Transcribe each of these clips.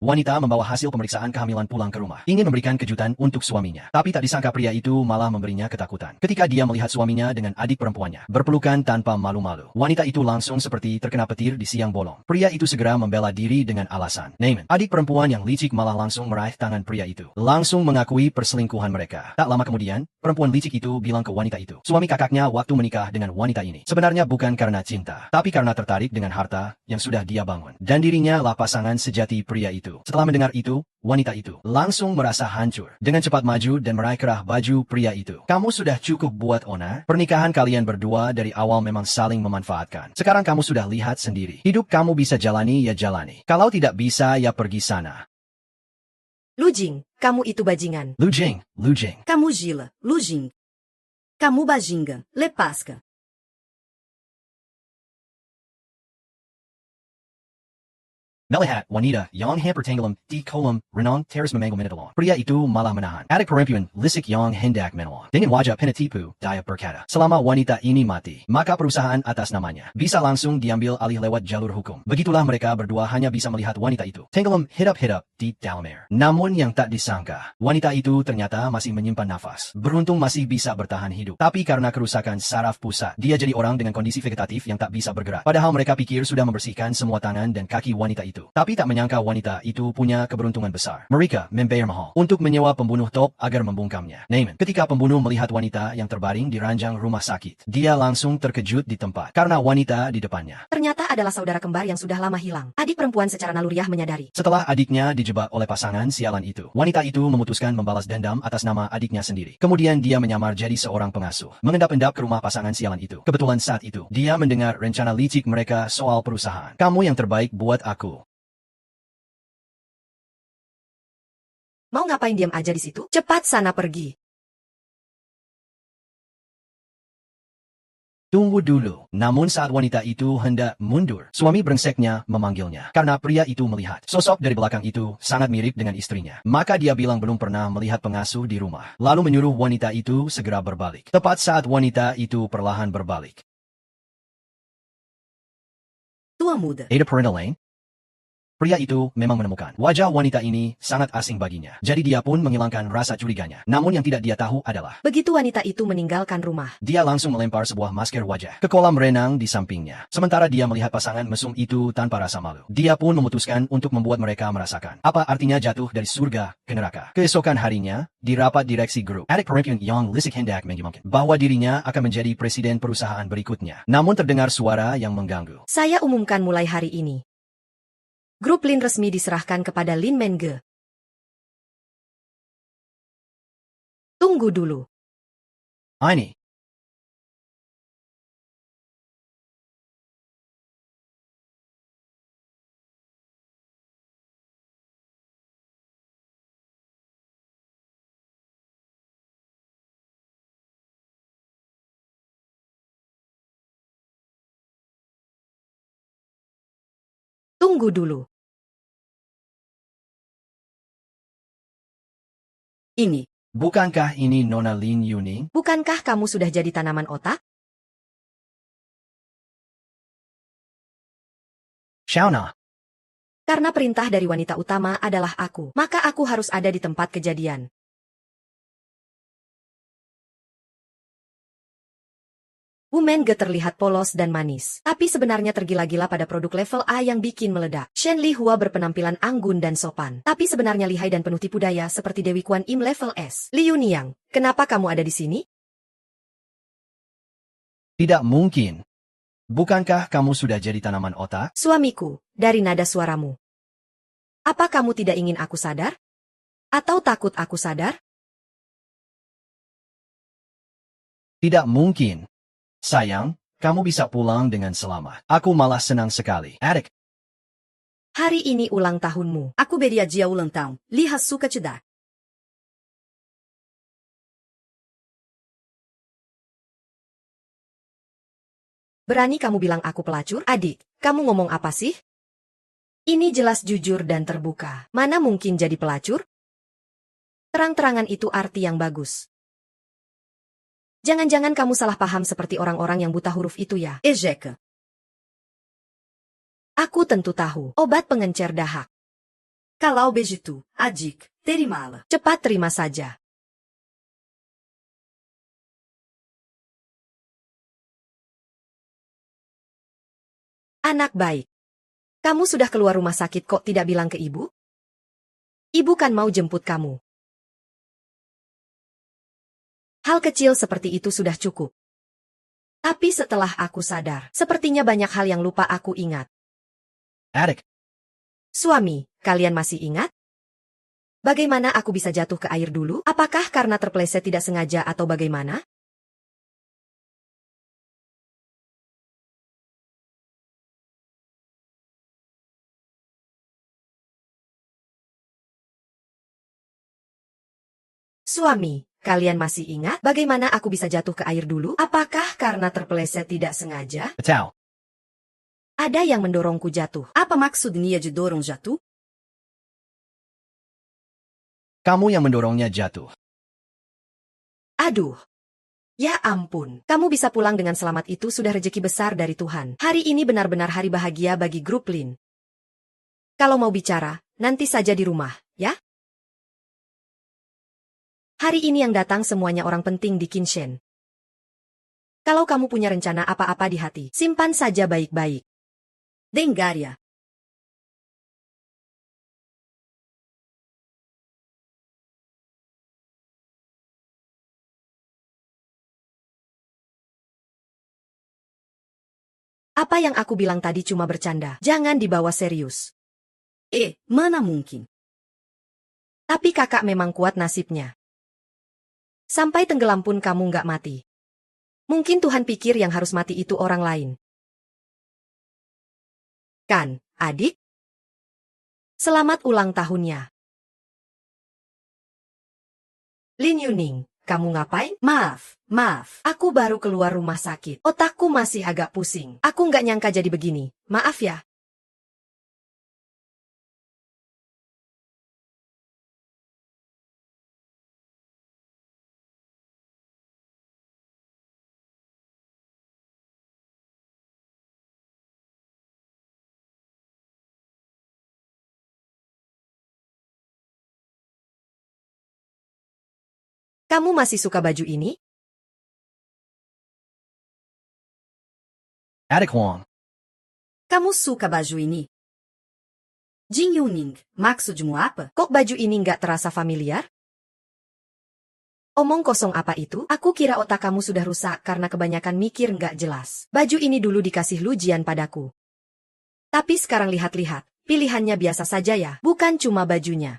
Wanita membawa hasil pemeriksaan kehamilan pulang ke rumah. Ingin memberikan kejutan untuk suaminya. Tapi tak disangka pria itu malah memberinya ketakutan. Ketika dia melihat suaminya dengan adik perempuannya berpelukan tanpa malu-malu. Wanita itu langsung seperti terkena petir di siang bolong. Pria itu segera membela diri dengan alasan. Naaman, adik perempuan yang licik malah langsung meraih tangan pria itu. Langsung mengakui perselingkuhan mereka. Tak lama kemudian, perempuan licik itu bilang ke wanita itu. Suami kakaknya waktu menikah dengan wanita ini. Sebenarnya bukan karena cinta, tapi karena tertarik dengan harta yang sudah dia bangun. Dan dirinya lah pasangan sejati pria itu. Setelah mendengar itu, wanita itu langsung merasa hancur. Dengan cepat maju dan meraih kerah baju pria itu. Kamu sudah cukup buat Ona. Pernikahan kalian berdua dari awal memang saling memanfaatkan. Sekarang kamu sudah lihat sendiri. Hidup kamu bisa jalani ya jalani. Kalau tidak bisa ya pergi sana. Lu Jing, kamu itu bajingan. Lu Jing. Kamu gila, Lu Jing. Kamu bajingan, lepaskan. Melihat wanita yang hampir tenggelam di kolam renang teras memanggul menelan. Pria itu malah menahan. Adik perempuan lisik yang hendak menelan. Dengan wajah penuh tipu, dia berkata, selama wanita ini mati, maka perusahaan atas namanya bisa langsung diambil alih lewat jalur hukum. Begitulah mereka berdua hanya bisa melihat wanita itu tenggelam hidup-hidup di dalam air. Namun yang tak disangka, wanita itu ternyata masih menyimpan nafas. Beruntung masih bisa bertahan hidup. Tapi karena kerusakan saraf pusat, dia jadi orang dengan kondisi vegetatif yang tak bisa bergerak. Padahal mereka pikir sudah membersihkan semua tangan dan kaki wanita itu. Tapi tak menyangka wanita itu punya keberuntungan besar. Mereka membayar mahal untuk menyewa pembunuh top agar membungkamnya. Naaman, ketika pembunuh melihat wanita yang terbaring di ranjang rumah sakit, dia langsung terkejut di tempat karena wanita di depannya Ternyata adalah saudara kembar yang sudah lama hilang. Adik perempuan secara naluriah menyadari. Setelah adiknya dijebak oleh pasangan sialan itu, wanita itu memutuskan membalas dendam atas nama adiknya sendiri. Kemudian dia menyamar jadi seorang pengasuh, mengendap-endap ke rumah pasangan sialan itu. Kebetulan saat itu, dia mendengar rencana licik mereka soal perusahaan. Kamu yang terbaik buat aku. Mau ngapain diam aja di situ? Cepat sana pergi. Tunggu dulu. Namun saat wanita itu hendak mundur, suami brengseknya memanggilnya. Karena pria itu melihat sosok dari belakang itu sangat mirip dengan istrinya. Maka dia bilang belum pernah melihat pengasuh di rumah. Lalu menyuruh wanita itu segera berbalik. Tepat saat wanita itu perlahan berbalik. Tua muda. Ada perental lain? Pria itu memang menemukan wajah wanita ini sangat asing baginya. Jadi dia pun menghilangkan rasa curiganya. Namun yang tidak dia tahu adalah Begitu wanita itu meninggalkan rumah, dia langsung melempar sebuah masker wajah ke kolam renang di sampingnya. Sementara dia melihat pasangan mesum itu tanpa rasa malu. Dia pun memutuskan untuk membuat mereka merasakan apa artinya jatuh dari surga ke neraka. Keesokan harinya, di rapat direksi grup, adik perempuan yang lisik hendak mengumumkan bahwa dirinya akan menjadi presiden perusahaan berikutnya. Namun terdengar suara yang mengganggu. saya umumkan mulai hari ini. Grup Lin resmi diserahkan kepada Lin Menge. Tunggu dulu. Ini. Tunggu dulu. Ini. Bukankah ini Nona Lin Yuning? Bukankah kamu sudah jadi tanaman otak? Shauna. Karena perintah dari wanita utama adalah aku, maka aku harus ada di tempat kejadian. Wu Menge terlihat polos dan manis, tapi sebenarnya tergila-gila pada produk level A yang bikin meledak. Shen Li Hua berpenampilan anggun dan sopan, tapi sebenarnya lihai dan penuh tipu daya seperti Dewi Kuan Im level S. Liu Niang, kenapa kamu ada di sini? Tidak mungkin. Bukankah kamu sudah jadi tanaman otak? Suamiku, dari nada suaramu. Apa kamu tidak ingin aku sadar? Atau takut aku sadar? Tidak mungkin. Sayang, kamu bisa pulang dengan selamat. Aku malah senang sekali. Adik. Hari ini ulang tahunmu. Aku beri dia ulang tahun. Lihat suka cedar. Berani kamu bilang aku pelacur? Adik, kamu ngomong apa sih? Ini jelas jujur dan terbuka. Mana mungkin jadi pelacur? Terang-terangan itu arti yang bagus. Jangan-jangan kamu salah paham seperti orang-orang yang buta huruf itu ya? Ejek. Aku tentu tahu. Obat pengencer dahak. Kalau begitu, adik, terimalah. Cepat terima saja. Anak baik. Kamu sudah keluar rumah sakit kok tidak bilang ke ibu? Ibu kan mau jemput kamu. Hal kecil seperti itu sudah cukup. Tapi setelah aku sadar, sepertinya banyak hal yang lupa aku ingat. Adik, Suami, kalian masih ingat? Bagaimana aku bisa jatuh ke air dulu? Apakah karena terpeleset tidak sengaja atau bagaimana? Suami, kalian masih ingat bagaimana aku bisa jatuh ke air dulu? Apakah karena terpeleset tidak sengaja? betul. Ada yang mendorongku jatuh. Apa maksudnya de dorong jatuh? Kamu yang mendorongnya jatuh. Aduh. Ya ampun, kamu bisa pulang dengan selamat itu sudah rejeki besar dari Tuhan. Hari ini benar-benar hari bahagia bagi grup Lin. Kalau mau bicara, nanti saja di rumah, ya? Hari ini yang datang semuanya orang penting di Kinshen. Kalau kamu punya rencana apa-apa di hati, simpan saja baik-baik. Dengar ya. Apa yang aku bilang tadi cuma bercanda, jangan dibawa serius. Mana mungkin. Tapi kakak memang kuat nasibnya. Sampai tenggelam pun kamu nggak mati. Mungkin Tuhan pikir yang harus mati itu orang lain. Kan, adik? Selamat ulang tahunnya. Lin Yuning, kamu ngapain? Maaf. Aku baru keluar rumah sakit. Otakku masih agak pusing. Aku nggak nyangka jadi begini. Maaf ya. Kamu masih suka baju ini? Adik Wong, Kamu suka baju ini? Jin Yuning, maksudmu apa? Kok baju ini nggak terasa familiar? Omong kosong apa itu? Aku kira otak kamu sudah rusak karena kebanyakan mikir nggak jelas. Baju ini dulu dikasih Lujian padaku. Tapi sekarang lihat-lihat, pilihannya biasa saja ya, bukan cuma bajunya.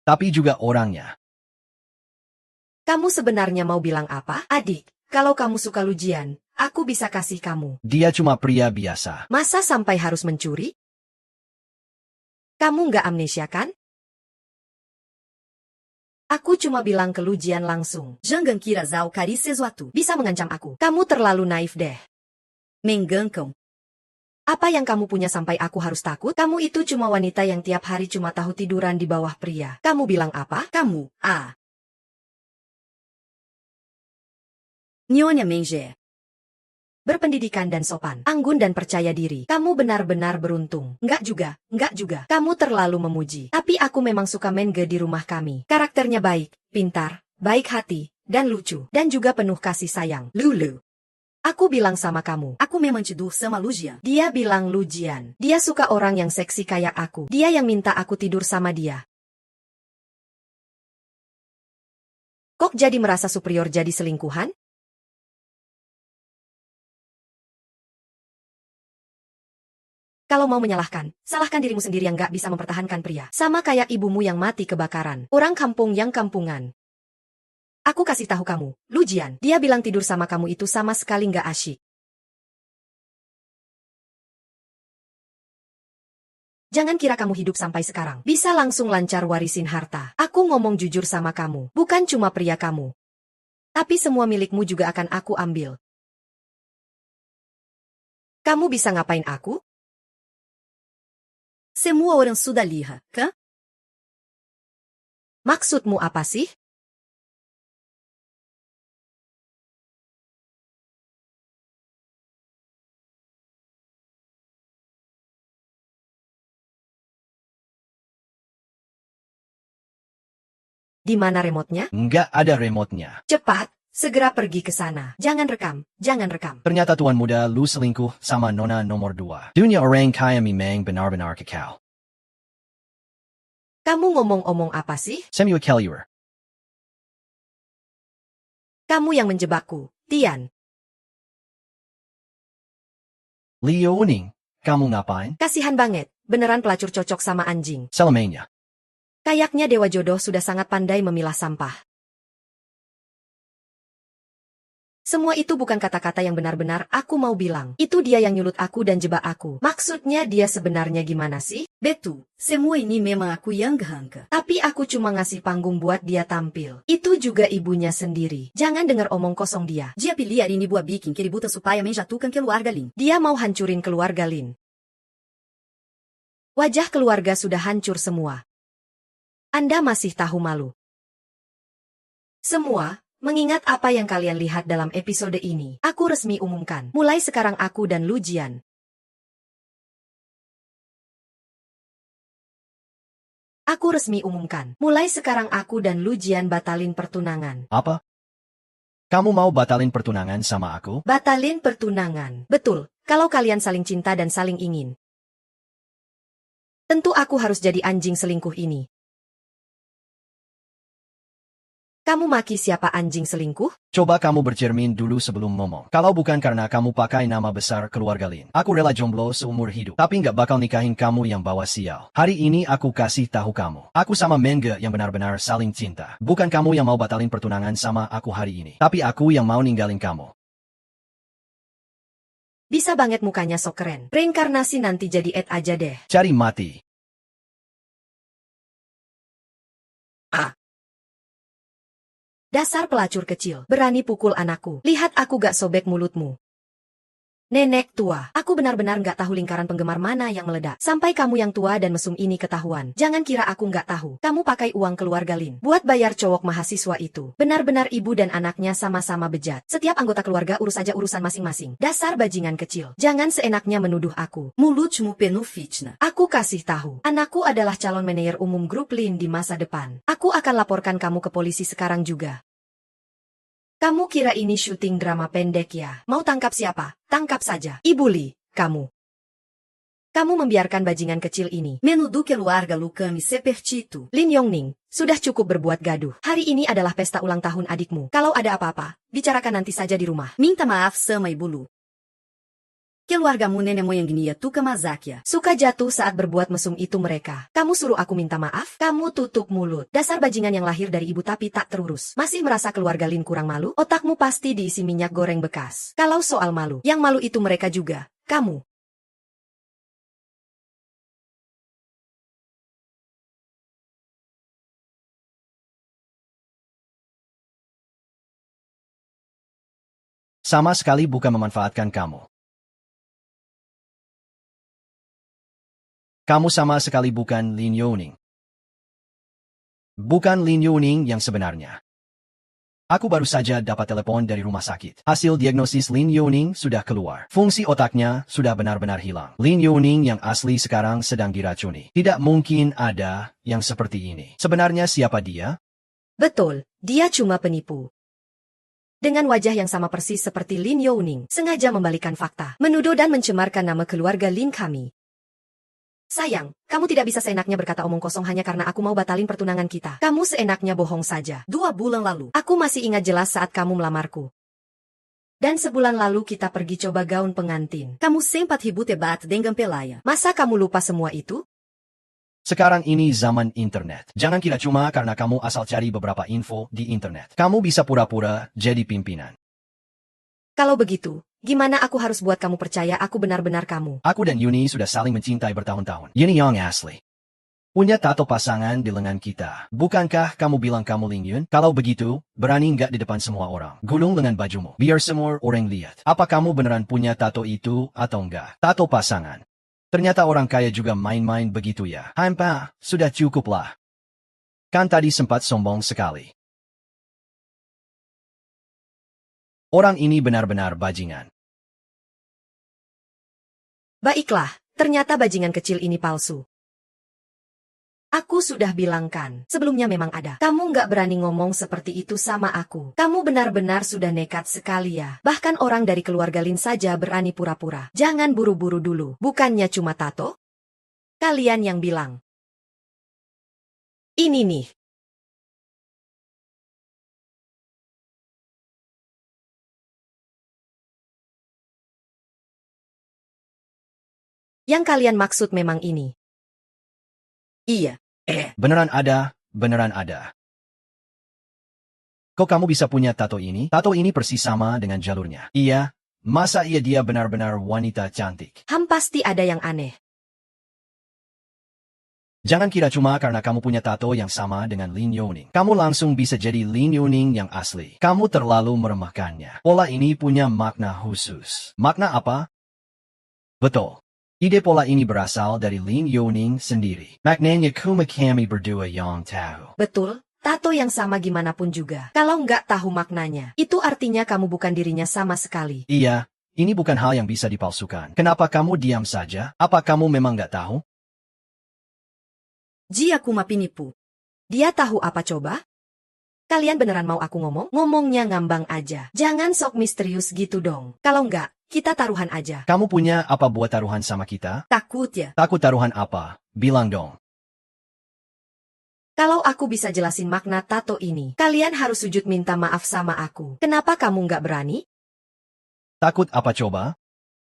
tapi juga orangnya. Kamu sebenarnya mau bilang apa? Adik, kalau kamu suka Lujian, aku bisa kasih kamu. Dia cuma pria biasa. Masa sampai harus mencuri? Kamu nggak amnesia kan? Aku cuma bilang ke Lujian langsung. Jangan kira Zhao cari sesuatu. Bisa mengancam aku. Kamu terlalu naif deh. Mengancam. Apa yang kamu punya sampai aku harus takut? Kamu itu cuma wanita yang tiap hari cuma tahu tiduran di bawah pria. Kamu bilang apa? Kamu, Nyonya Mengje. Berpendidikan dan sopan, anggun dan percaya diri. Kamu benar-benar beruntung. Enggak juga. Kamu terlalu memuji. Tapi aku memang suka Menge di rumah kami. Karakternya baik, pintar, baik hati, dan lucu. Dan juga penuh kasih sayang. Lulu. Aku bilang sama kamu. Aku memang tidur sama Lujian. Dia bilang Lujian. Dia suka orang yang seksi kayak aku. Dia yang minta aku tidur sama dia. Kok jadi merasa superior jadi selingkuhan? Kalau mau menyalahkan, salahkan dirimu sendiri yang gak bisa mempertahankan pria. Sama kayak ibumu yang mati kebakaran. Orang kampung yang kampungan. Aku kasih tahu kamu, Lujian, dia bilang tidur sama kamu itu sama sekali nggak asyik. Jangan kira kamu hidup sampai sekarang, bisa langsung lancar warisin harta. Aku ngomong jujur sama kamu, bukan cuma pria kamu. Tapi semua milikmu juga akan aku ambil. Kamu bisa ngapain aku? Semua orang sudah lihat, kan? Maksudmu apa sih? Di mana remote-nya? Nggak ada remote-nya. Cepat, segera pergi ke sana. Jangan rekam, jangan rekam. Ternyata tuan muda lu selingkuh sama nona nomor 2. Dunia orang kaya memang benar-benar kekal. Kamu ngomong-omong apa sih? Samuel Kellier. Kamu yang menjebakku, Tian. Liuning, kamu ngapain? Kasihan banget, beneran pelacur cocok sama anjing. Selamanya. Kayaknya Dewa Jodoh sudah sangat pandai memilah sampah. Semua itu bukan kata-kata yang benar-benar aku mau bilang. Itu dia yang nyulut aku dan jebak aku. Maksudnya dia sebenarnya gimana sih? Betul, semua ini memang aku yang gehangka. Tapi aku cuma ngasih panggung buat dia tampil. Itu juga ibunya sendiri. Jangan dengar omong kosong dia. Dia pilih hari ini buat bikin keributan supaya menjatuhkan keluarga Lin. Dia mau hancurin keluarga Lin. Wajah keluarga sudah hancur semua. Anda masih tahu malu. Semua, mengingat apa yang kalian lihat dalam episode ini, aku resmi umumkan. Mulai sekarang aku dan Lu Jian. Aku resmi umumkan. Mulai sekarang aku dan Lu Jian batalin pertunangan. Apa? Kamu mau batalin pertunangan sama aku? Batalin pertunangan. Betul, kalau kalian saling cinta dan saling ingin. Tentu aku harus jadi anjing selingkuh ini. Kamu maki siapa anjing selingkuh? Coba kamu bercermin dulu sebelum ngomong. Kalau bukan karena kamu pakai nama besar keluarga Lin, aku rela jomblo seumur hidup. Tapi nggak bakal nikahin kamu yang bawa sial. Hari ini aku kasih tahu kamu. Aku sama Mengge yang benar-benar saling cinta. Bukan kamu yang mau batalin pertunangan sama aku hari ini. Tapi aku yang mau ninggalin kamu. Bisa banget mukanya sok keren. Reinkarnasi nanti jadi Ed aja deh. Cari mati. Dasar pelacur kecil, berani pukul anakku. Lihat aku gak sobek mulutmu. Nenek tua, aku benar-benar gak tahu lingkaran penggemar mana yang meledak. Sampai kamu yang tua dan mesum ini ketahuan. Jangan kira aku gak tahu. Kamu pakai uang keluarga Lin buat bayar cowok mahasiswa itu. Benar-benar ibu dan anaknya sama-sama bejat. Setiap anggota keluarga urus aja urusan masing-masing. Dasar bajingan kecil. Jangan seenaknya menuduh aku. Mulutmu penuh fitnah. Aku kasih tahu. Anakku adalah calon manajer umum grup Lin di masa depan. Aku akan laporkan kamu ke polisi sekarang juga. Kamu kira ini syuting drama pendek ya? Mau tangkap siapa? Tangkap saja. Ibu Li, kamu. Kamu membiarkan bajingan kecil ini Menuduh keluarga Lukami seperti itu. Lin Yongning, sudah cukup berbuat gaduh. Hari ini adalah pesta ulang tahun adikmu. Kalau ada apa-apa, bicarakan nanti saja di rumah. Minta maaf sama Ibu Lu. Keluargamu nenek moyang Nia Tuka Mazakia. Suka jatuh saat berbuat mesum itu mereka. Kamu suruh aku minta maaf? Kamu tutup mulut. Dasar bajingan yang lahir dari ibu tapi tak terurus. Masih merasa keluarga Lin kurang malu? Otakmu pasti diisi minyak goreng bekas. Kalau soal malu, yang malu itu mereka juga. Kamu. Sama sekali bukan memanfaatkan kamu. Kamu sama sekali bukan Lin Yongning. Bukan Lin Yongning yang sebenarnya. Aku baru saja dapat telepon dari rumah sakit. Hasil diagnosis Lin Yongning sudah keluar. Fungsi otaknya sudah benar-benar hilang. Lin Yongning yang asli sekarang sedang diracuni. Tidak mungkin ada yang seperti ini. Sebenarnya siapa dia? Betul, dia cuma penipu. Dengan wajah yang sama persis seperti Lin Yongning, sengaja membalikan fakta, menuduh dan mencemarkan nama keluarga Lin kami. Sayang, kamu tidak bisa seenaknya berkata omong kosong hanya karena aku mau batalin pertunangan kita. Kamu seenaknya bohong saja. 2 bulan lalu. Aku masih ingat jelas saat kamu melamarku. Dan sebulan lalu kita pergi coba gaun pengantin. Kamu sempat ribut debat dengan Pelaya. Masa kamu lupa semua itu? Sekarang ini zaman internet. Jangan kira cuma karena kamu asal cari beberapa info di internet. Kamu bisa pura-pura jadi pimpinan. Kalau begitu, gimana aku harus buat kamu percaya aku benar-benar kamu? Aku dan Yuni sudah saling mencintai bertahun-tahun. Yuni yang asli. Punya tato pasangan di lengan kita. Bukankah kamu bilang kamu Ling Yun? Kalau begitu, berani nggak di depan semua orang? Gulung lengan bajumu. Biar semua orang lihat. Apa kamu beneran punya tato itu atau enggak? Tato pasangan. Ternyata orang kaya juga main-main begitu ya. Hampa, sudah cukup lah. Kan tadi sempat sombong sekali. Orang ini benar-benar bajingan. Baiklah, ternyata bajingan kecil ini palsu. Aku sudah bilang kan, sebelumnya memang ada. Kamu nggak berani ngomong seperti itu sama aku. Kamu benar-benar sudah nekat sekali ya. Bahkan orang dari keluarga Lin saja berani pura-pura. Jangan buru-buru dulu. Bukannya cuma tato? Kalian yang bilang. Ini nih. Yang kalian maksud memang ini. Iya. Beneran ada, beneran ada. Kok kamu bisa punya tato ini? Tato ini persis sama dengan jalurnya. Iya, masa iya dia benar-benar wanita cantik? Pasti ada yang aneh. Jangan kira cuma karena kamu punya tato yang sama dengan Lin Youning. Kamu langsung bisa jadi Lin Youning yang asli. Kamu terlalu meremehkannya. Pola ini punya makna khusus. Makna apa? Betul. Ide pola ini berasal dari Lin Youning sendiri. Maknanya cuma kami berdua yang tahu. Betul, tato yang sama gimana pun juga. Kalau nggak tahu maknanya, itu artinya kamu bukan dirinya sama sekali. Iya, ini bukan hal yang bisa dipalsukan. Kenapa kamu diam saja? Apa kamu memang nggak tahu? Dia kuma pinipu. Dia tahu apa coba? Kalian beneran mau aku ngomong? Ngomongnya ngambang aja. Jangan sok misterius gitu dong. Kalau nggak, kita taruhan aja. Kamu punya apa buat taruhan sama kita? Takut ya. Takut taruhan apa? Bilang dong. Kalau aku bisa jelasin makna tato ini, kalian harus sujud minta maaf sama aku. Kenapa kamu nggak berani? Takut apa coba?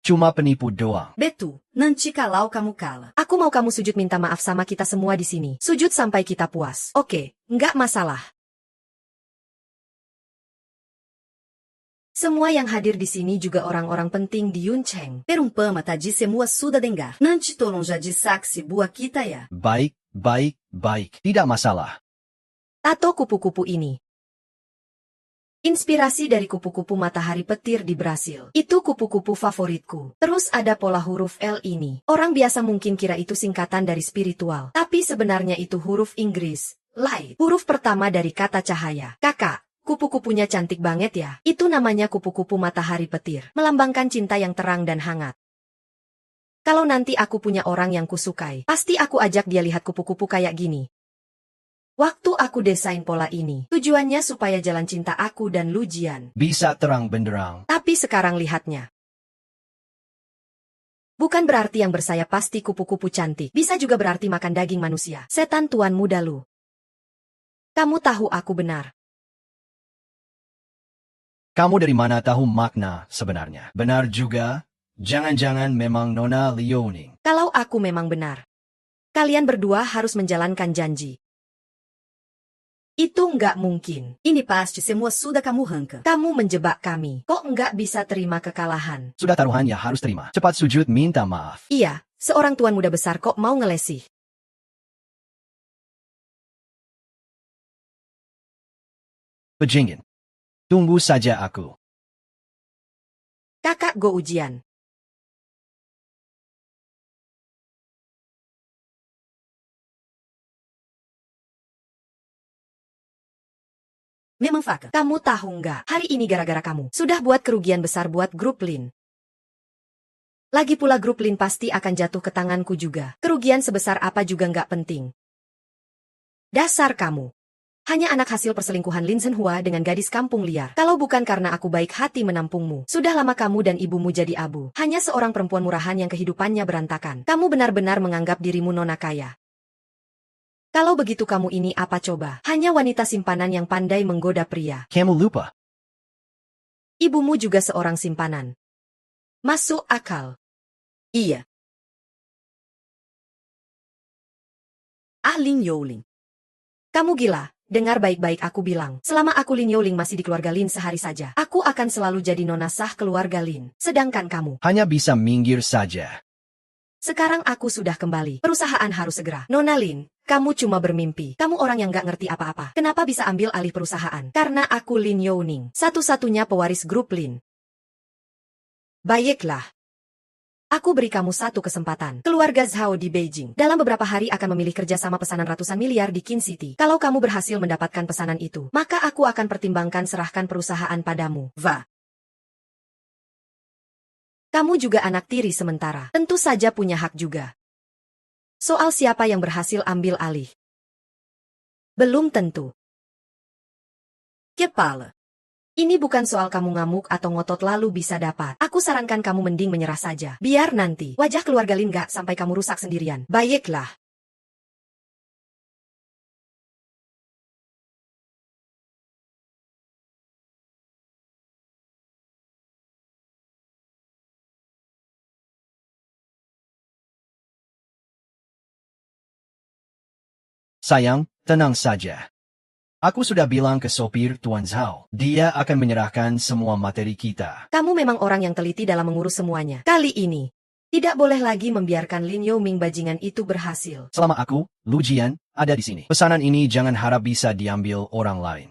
Cuma penipu doang. Betu, nanti kalau kamu kalah. Aku mau kamu sujud minta maaf sama kita semua di sini. Sujud sampai kita puas. Oke, nggak masalah. Semua yang hadir di sini juga orang-orang penting di Yuncheng. Perumpama tadi semua sudah dengar. Nanti tolong jadi saksi buat kita ya. Baik, baik, baik. Tidak masalah. Tato kupu-kupu ini. Inspirasi dari kupu-kupu matahari petir di Brasil. Itu kupu-kupu favoritku. Terus ada pola huruf L ini. Orang biasa mungkin kira itu singkatan dari spiritual. Tapi sebenarnya itu huruf Inggris. Light. Huruf pertama dari kata cahaya. Kakak, kupu-kupunya cantik banget ya. Itu namanya kupu-kupu matahari petir. Melambangkan cinta yang terang dan hangat. Kalau nanti aku punya orang yang kusukai, pasti aku ajak dia lihat kupu-kupu kayak gini. Waktu aku desain pola ini, tujuannya supaya jalan cinta aku dan Lujian. Bisa terang benderang. Tapi sekarang lihatnya. Bukan berarti yang bersayap pasti kupu-kupu cantik. Bisa juga berarti makan daging manusia. Setan tuan muda lu. Kamu tahu aku benar. Kamu dari mana tahu makna sebenarnya? Benar juga? Jangan-jangan memang Nona Liaoning. Kalau aku memang benar. Kalian berdua harus menjalankan janji. Itu nggak mungkin. Ini pasti semua sudah kamu hengke. Kamu menjebak kami. Kok nggak bisa terima kekalahan? Sudah taruhan ya harus terima. Cepat sujud minta maaf. Iya, seorang tuan muda besar kok mau ngelesih. Pejingin. Tunggu saja aku. Kakak go ujian. Memang fakta. Kamu tahu nggak, hari ini gara-gara kamu, sudah buat kerugian besar buat grup Lin. Lagi pula grup Lin pasti akan jatuh ke tanganku juga. Kerugian sebesar apa juga nggak penting. Dasar kamu. Hanya anak hasil perselingkuhan Lin Zhenhua dengan gadis kampung liar. Kalau bukan karena aku baik hati menampungmu, sudah lama kamu dan ibumu jadi abu. Hanya seorang perempuan murahan yang kehidupannya berantakan. Kamu benar-benar menganggap dirimu nona kaya. Kalau begitu kamu ini apa coba? Hanya wanita simpanan yang pandai menggoda pria. Kamu lupa. Ibumu juga seorang simpanan. Masuk akal. Iya. Lin Youling. Kamu gila, dengar baik-baik aku bilang. Selama aku Lin Youling masih di keluarga Lin sehari saja, aku akan selalu jadi nona sah keluarga Lin. Sedangkan kamu, Hanya bisa minggir saja. sekarang aku sudah kembali. Perusahaan harus segera. Nona Lin, kamu cuma bermimpi. Kamu orang yang gak ngerti apa-apa. Kenapa bisa ambil alih perusahaan? Karena aku Lin Youning, satu-satunya pewaris grup Lin. Baiklah. Aku beri kamu satu kesempatan. Keluarga Zhao di Beijing dalam beberapa hari akan memilih kerjasama pesanan ratusan miliar di Qin City. Kalau kamu berhasil mendapatkan pesanan itu, maka aku akan pertimbangkan serahkan perusahaan padamu. Va. Kamu juga anak tiri sementara. Tentu saja punya hak juga. Soal siapa yang berhasil ambil alih. Belum tentu. Kepala. Ini bukan soal kamu ngamuk atau ngotot lalu bisa dapat. Aku sarankan kamu mending menyerah saja. Biar nanti wajah keluarga Lin gak sampai kamu rusak sendirian. Baiklah. Sayang, tenang saja. Aku sudah bilang ke sopir Tuan Zhao, dia akan menyerahkan semua materi kita. Kamu memang orang yang teliti dalam mengurus semuanya. Kali ini, tidak boleh lagi membiarkan Lin Youming bajingan itu berhasil. Selama aku, Lu Jian, ada di sini. Pesanan ini jangan harap bisa diambil orang lain.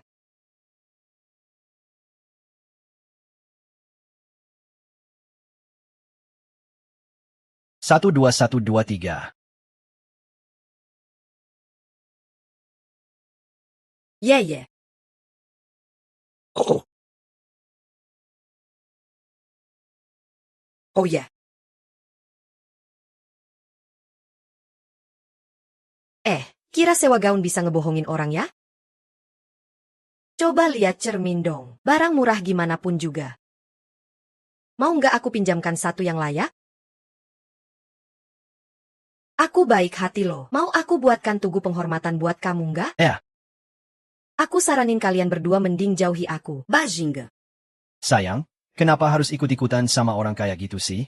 Satu dua tiga. Ye. Oh ya. Kira sewa gaun bisa ngebohongin orang ya? Coba lihat cermin dong. Barang murah gimana pun juga. Mau nggak aku pinjamkan satu yang layak? Aku baik hati loh. Mau aku buatkan tugu penghormatan buat kamu nggak? Ya. Aku saranin kalian berdua mending jauhi aku. Bajinga. Sayang, kenapa harus ikut-ikutan sama orang kayak gitu sih?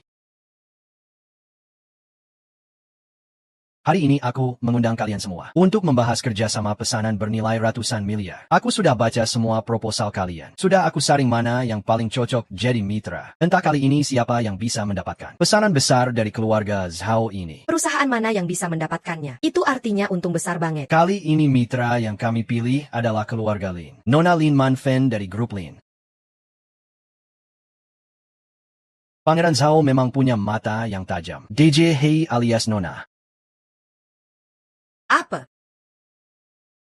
Hari ini aku mengundang kalian semua untuk membahas kerjasama pesanan bernilai ratusan miliar. Aku sudah baca semua proposal kalian. Sudah aku saring mana yang paling cocok jadi mitra. Entah kali ini siapa yang bisa mendapatkan pesanan besar dari keluarga Zhao ini. Perusahaan mana yang bisa mendapatkannya? Itu artinya untung besar banget. Kali ini mitra yang kami pilih adalah keluarga Lin. Nona Lin Manfen dari grup Lin. Pangeran Zhao memang punya mata yang tajam. DJ Hei alias Nona. Apa?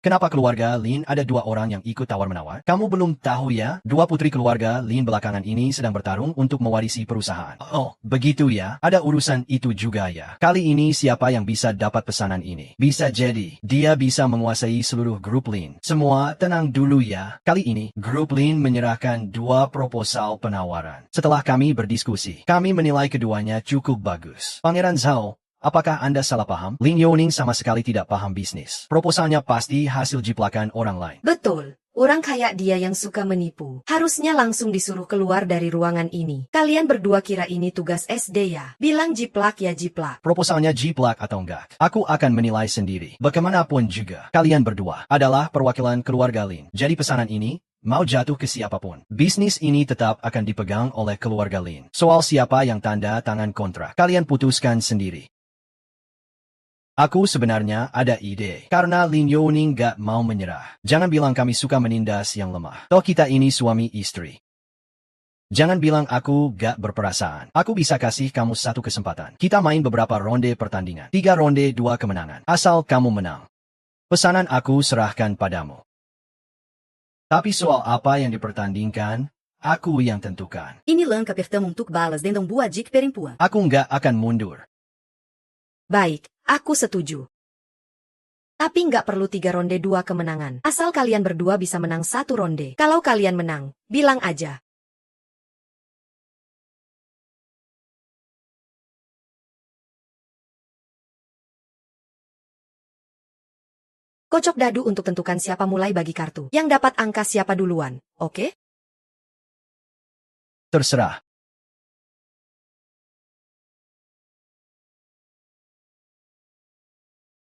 Kenapa keluarga Lin ada dua orang yang ikut tawar-menawar? Kamu belum tahu ya? Dua putri keluarga Lin belakangan ini sedang bertarung untuk mewarisi perusahaan. Oh, begitu ya? Ada urusan itu juga ya? Kali ini siapa yang bisa dapat pesanan ini? Bisa jadi, dia bisa menguasai seluruh grup Lin. Semua tenang dulu ya. Kali ini, grup Lin menyerahkan dua proposal penawaran. Setelah kami berdiskusi, kami menilai keduanya cukup bagus. Pangeran Zhao, apakah Anda salah paham? Lin Yoning sama sekali tidak paham bisnis. Proposalnya pasti hasil jiplakan orang lain. Betul. Orang kayak dia yang suka menipu. Harusnya langsung disuruh keluar dari ruangan ini. Kalian berdua kira ini tugas SD ya? Bilang jiplak ya jiplak. Proposalnya jiplak atau enggak, aku akan menilai sendiri. Bagaimanapun juga, kalian berdua adalah perwakilan keluarga Lin. Jadi pesanan ini, mau jatuh ke siapapun, bisnis ini tetap akan dipegang oleh keluarga Lin. Soal siapa yang tanda tangan kontrak, kalian putuskan sendiri. Aku sebenarnya ada ide. Karena Lin Yoning gak mau menyerah. Jangan bilang kami suka menindas yang lemah. Toh kita ini suami istri. Jangan bilang aku gak berperasaan. Aku bisa kasih kamu satu kesempatan. Kita main beberapa ronde pertandingan. 3 ronde 2 kemenangan. Asal kamu menang. Pesanan aku serahkan padamu. Tapi soal apa yang dipertandingkan, aku yang tentukan. Ini lang apertamos untuk balas dendam buadik perempuan. Aku nggak akan mundur. Baik, aku setuju. Tapi nggak perlu 3 ronde 2 kemenangan. Asal kalian berdua bisa menang 1 ronde. Kalau kalian menang, bilang aja. Kocok dadu untuk tentukan siapa mulai bagi kartu. Yang dapat angka siapa duluan, oke? Terserah.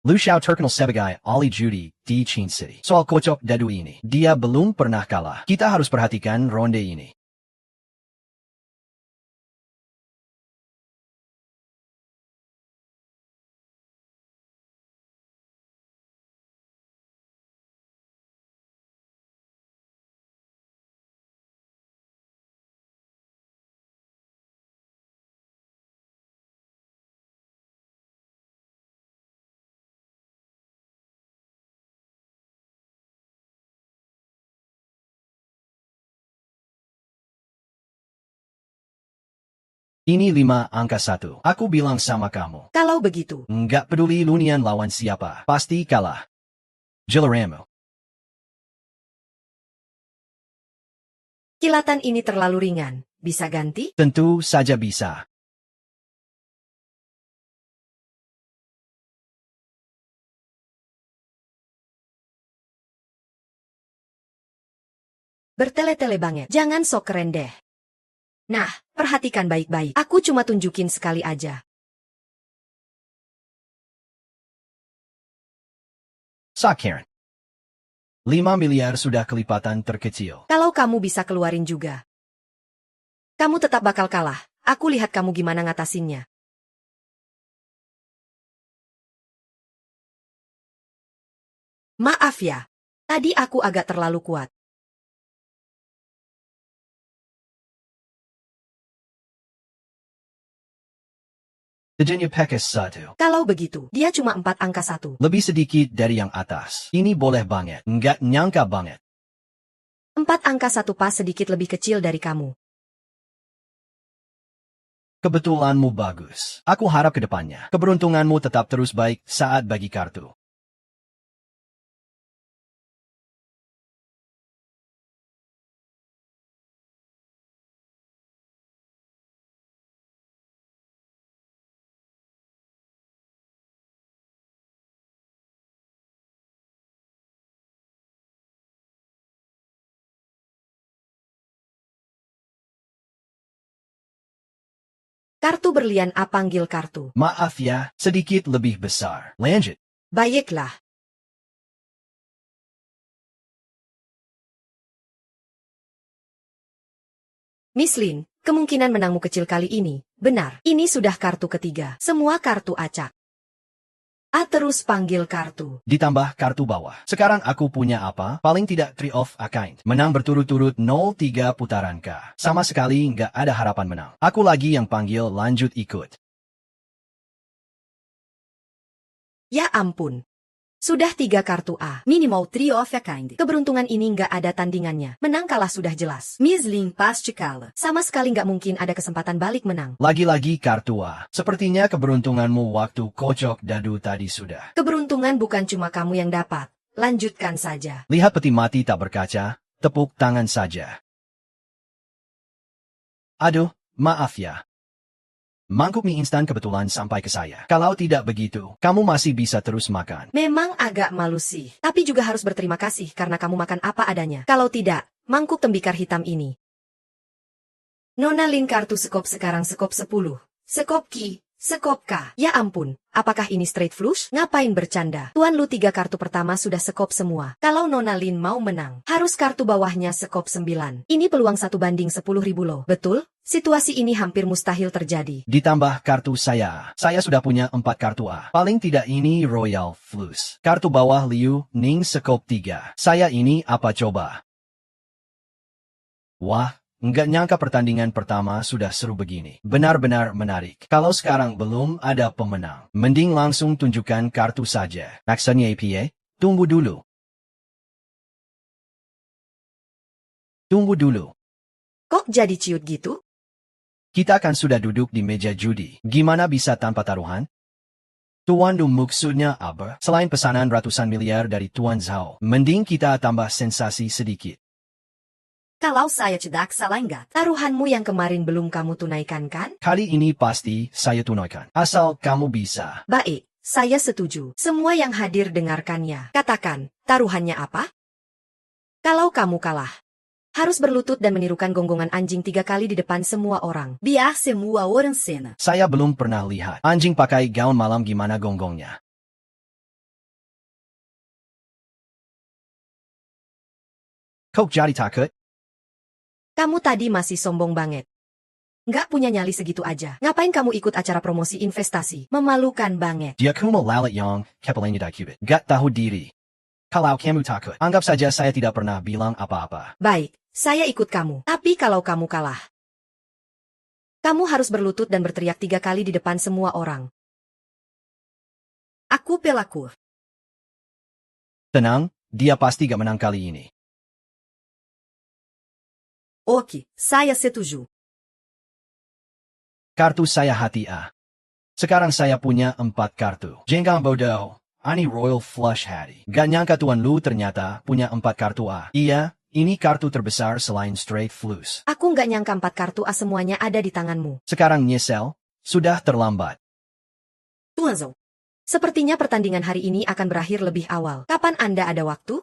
Lu Xiao terkenal sebagai Ali Judi di Chin City. Soal kocok dadu ini, dia belum pernah kalah. Kita harus perhatikan ronde ini. Ini 5 angka 1. Aku bilang sama kamu. Kalau begitu, Nggak peduli Lunian lawan siapa, pasti kalah. Giloramo. Kilatan ini terlalu ringan. Bisa ganti? Tentu saja bisa. Bertele-tele banget. Jangan sok keren deh. Nah, perhatikan baik-baik. Aku cuma tunjukin sekali aja. Karen. 5 miliar sudah kelipatan terkecil. Kalau kamu bisa keluarin juga. Kamu tetap bakal kalah. Aku lihat kamu gimana ngatasinnya. Maaf ya. Tadi aku agak terlalu kuat. Sejenya Pekis 1. Kalau begitu, dia cuma 4 angka 1. Lebih sedikit dari yang atas. Ini boleh banget. Nggak nyangka banget. 4 angka 1 pas sedikit lebih kecil dari kamu. Kebetulanmu bagus. Aku harap ke depannya keberuntunganmu tetap terus baik saat bagi kartu. Kartu berlian A panggil kartu. Maaf ya, sedikit lebih besar. Lanjut. Baiklah. Miss Lin, kemungkinan menangmu kecil kali ini. Benar, ini sudah kartu ketiga. Semua kartu acak. A terus panggil kartu. Ditambah kartu bawah. Sekarang aku punya apa? Paling tidak 3 of a kind. Menang berturut-turut 0-3 putaran K. Sama sekali nggak ada harapan menang. Aku lagi yang panggil lanjut ikut. Ya ampun. Sudah 3 kartu A. Minimal 3 of a kind. Keberuntungan ini nggak ada tandingannya. Menang kalah sudah jelas. Miss Lin pasti kalah. Sama sekali nggak mungkin ada kesempatan balik menang. Lagi-lagi kartu A. Sepertinya keberuntunganmu waktu kocok dadu tadi sudah. Keberuntungan bukan cuma kamu yang dapat. Lanjutkan saja. Lihat peti mati tak berkaca, tepuk tangan saja. Aduh, maaf ya. Mangkuk mie instan kebetulan sampai ke saya. Kalau tidak begitu, kamu masih bisa terus makan. Memang agak malu sih. Tapi juga harus berterima kasih karena kamu makan apa adanya. Kalau tidak, mangkuk tembikar hitam ini. Nona Lin kartu sekop sekarang sekop 10. Sekop Ki, sekop K. Ya ampun, apakah ini straight flush? Ngapain bercanda? Tuan Lu 3 kartu pertama sudah sekop semua. Kalau Nona Lin mau menang, harus kartu bawahnya sekop 9. Ini peluang 1 banding 10.000 loh. Betul? Situasi ini hampir mustahil terjadi. Ditambah kartu saya. Saya sudah punya 4 kartu A. Paling tidak ini Royal Flus. Kartu bawah Liu, Ning sekop 3. Saya ini apa coba? Wah, nggak nyangka pertandingan pertama sudah seru begini. Benar-benar menarik. Kalau sekarang belum ada pemenang, mending langsung tunjukkan kartu saja. Maksudnya APA? Tunggu dulu. Tunggu dulu. Kok jadi ciut gitu? Kita kan sudah duduk di meja judi. Gimana bisa tanpa taruhan? Tuan Du maksudnya apa? Selain pesanan ratusan miliar dari Tuan Zhao, mending kita tambah sensasi sedikit. Kalau saya cedak salah enggak? Taruhanmu yang kemarin belum kamu tunaikan kan? Kali ini pasti saya tunaikan. Asal kamu bisa. Baik, saya setuju. Semua yang hadir dengarkannya. Katakan, taruhannya apa? Kalau kamu kalah, harus berlutut dan menirukan gonggongan anjing 3 kali di depan semua orang. Biar semua orang sena. Saya belum pernah lihat anjing pakai gaun malam gimana gonggongnya. Kok jadi takut? Kamu tadi masih sombong banget. Nggak punya nyali segitu aja. Ngapain kamu ikut acara promosi investasi? Memalukan banget. Dia kumo lalat yang kepalanya dikubit. Gak tahu diri. Kalau kamu takut, anggap saja saya tidak pernah bilang apa-apa. Baik, saya ikut kamu. Tapi kalau kamu kalah, kamu harus berlutut dan berteriak 3 kali di depan semua orang. Aku pelaku. Tenang, dia pasti gak menang kali ini. Oke, saya setuju. Kartu saya hati A. Sekarang saya punya 4 kartu. Jenggang bodoh. Ani Royal Flush Hattie. Gak nyangka Tuan Lu ternyata punya 4 kartu A. Iya, ini kartu terbesar selain straight flush. Aku nggak nyangka 4 kartu A semuanya ada di tanganmu. Sekarang nyesel? Sudah terlambat. Tuan Zhou, Sepertinya pertandingan hari ini akan berakhir lebih awal. Kapan Anda ada waktu?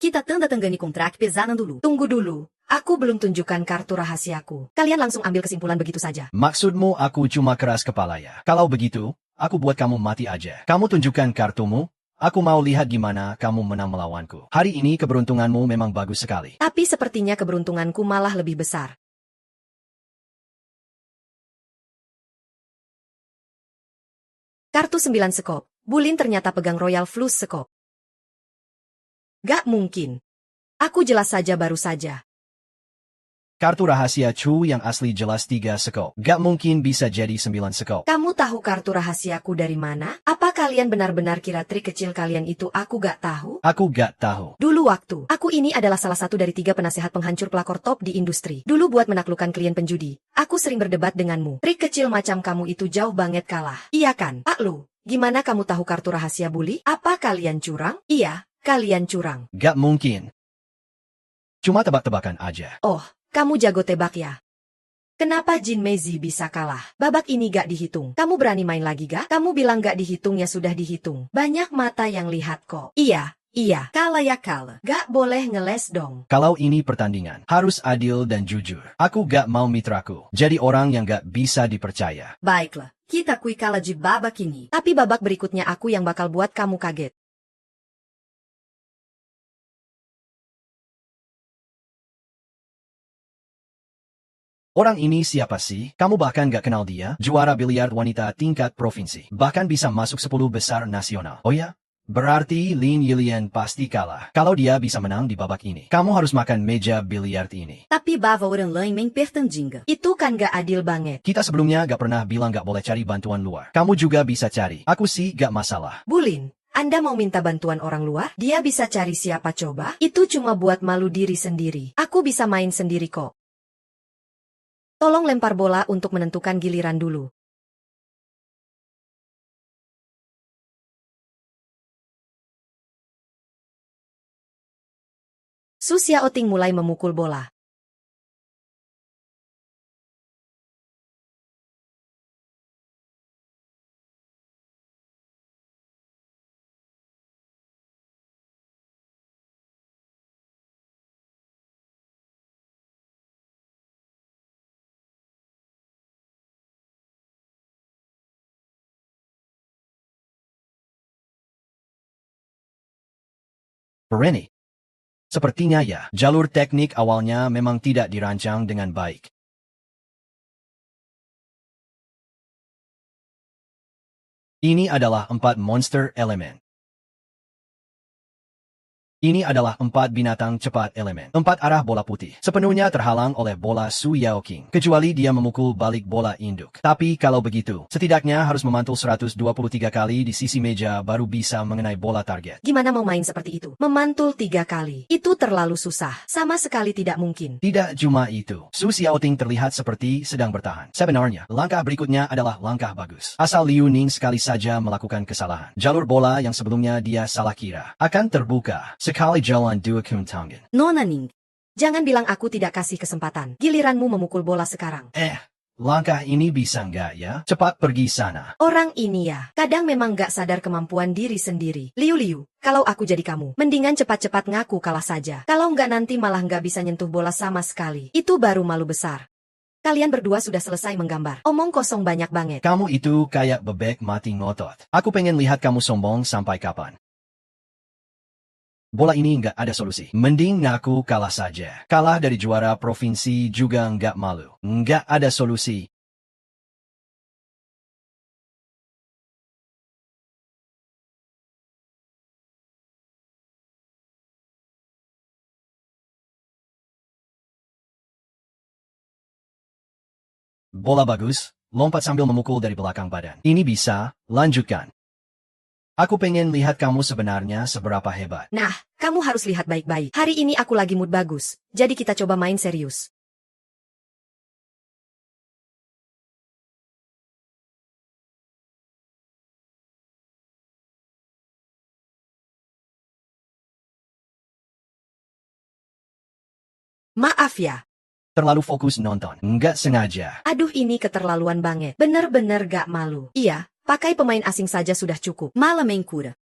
kita tanda tangani kontrak pesanan dulu. Tunggu dulu. Aku belum tunjukkan kartu rahasiaku. Kalian langsung ambil kesimpulan begitu saja. Maksudmu aku cuma keras kepala ya? Kalau begitu, aku buat kamu mati aja. Kamu tunjukkan kartumu, aku mau lihat gimana kamu menang melawanku. Hari ini keberuntunganmu memang bagus sekali. Tapi sepertinya keberuntunganku malah lebih besar. Kartu 9 sekop. Bulin ternyata pegang Royal Flush sekop. Gak mungkin. Aku jelas saja baru saja. Kartu rahasia Chu yang asli jelas 3 sekop. Gak mungkin bisa jadi 9 sekop. Kamu tahu kartu rahasiaku dari mana? Apa kalian benar-benar kira trik kecil kalian itu aku gak tahu? Aku gak tahu. Dulu waktu, aku ini adalah salah satu dari 3 penasehat penghancur pelakor top di industri. Dulu buat menaklukkan klien penjudi, aku sering berdebat denganmu. Trik kecil macam kamu itu jauh banget kalah. Iya kan, Pak Lu? Gimana kamu tahu kartu rahasia bully? Apa kalian curang? Iya, kalian curang. Gak mungkin. Cuma tebak-tebakan aja. Oh, kamu jago tebak ya? Kenapa Jin Meizi bisa kalah? Babak ini gak dihitung. Kamu berani main lagi gak? Kamu bilang gak dihitung ya sudah dihitung. Banyak mata yang lihat kok. Iya, kalah ya kalah. Gak boleh ngeles dong. Kalau ini pertandingan, harus adil dan jujur. Aku gak mau mitraku jadi orang yang gak bisa dipercaya. Baiklah, kita kui kalah di babak ini. Tapi babak berikutnya aku yang bakal buat kamu kaget. Orang ini siapa sih? Kamu bahkan gak kenal dia? Juara biliar wanita tingkat provinsi. Bahkan bisa masuk 10 besar nasional. Oh ya? Berarti Lin Yilian pasti kalah. Kalau dia bisa menang di babak ini, kamu harus makan meja biliar ini. Tapi bava orang lain main pertandingan. Itu kan gak adil banget. Kita sebelumnya gak pernah bilang gak boleh cari bantuan luar. Kamu juga bisa cari. Aku sih gak masalah. Bulin, Anda mau minta bantuan orang luar? Dia bisa cari siapa coba? Itu cuma buat malu diri sendiri. Aku bisa main sendiri kok. Tolong lempar bola untuk menentukan giliran dulu. Su Xiaoting mulai memukul bola. Berani. Sepertinya ya, jalur teknik awalnya memang tidak dirancang dengan baik. Ini adalah 4 monster elemen. Ini adalah 4 binatang cepat elemen. 4 arah bola putih. Sepenuhnya terhalang oleh bola Su Yaoqing. Kecuali dia memukul balik bola induk. Tapi kalau begitu, setidaknya harus memantul 123 kali di sisi meja baru bisa mengenai bola target. Gimana mau main seperti itu? Memantul 3 kali. Itu terlalu susah. Sama sekali tidak mungkin. Tidak cuma itu. Su Xiaoting terlihat seperti sedang bertahan. Sebenarnya, langkah berikutnya adalah langkah bagus. Asal Liu Ning sekali saja melakukan kesalahan. Jalur bola yang sebelumnya dia salah kira akan terbuka. Sekali jalan 2 kuntangan. Nona Ning, Jangan bilang aku tidak kasih kesempatan. Giliranmu memukul bola sekarang. Langkah ini bisa nggak ya? Cepat pergi sana. Orang ini ya, kadang memang gak sadar kemampuan diri sendiri. Liu, kalau aku jadi kamu, mendingan cepat-cepat ngaku kalah saja. Kalau nggak nanti malah nggak bisa nyentuh bola sama sekali. Itu baru malu besar. Kalian berdua sudah selesai menggambar. Omong kosong banyak banget. Kamu itu kayak bebek mati ngotot. Aku pengen lihat kamu sombong sampai kapan. Bola ini nggak ada solusi. Mending ngaku kalah saja. Kalah dari juara provinsi juga nggak malu. Nggak ada solusi. Bola bagus, lompat sambil memukul dari belakang badan. Ini bisa, lanjutkan. Aku pengen lihat kamu sebenarnya seberapa hebat. Nah, kamu harus lihat baik-baik. Hari ini aku lagi mood bagus. Jadi kita coba main serius. Maaf ya. Terlalu fokus nonton. Nggak sengaja. Aduh ini keterlaluan banget. Bener-bener gak malu. Iya, pakai pemain asing saja sudah cukup. Mala mengkura.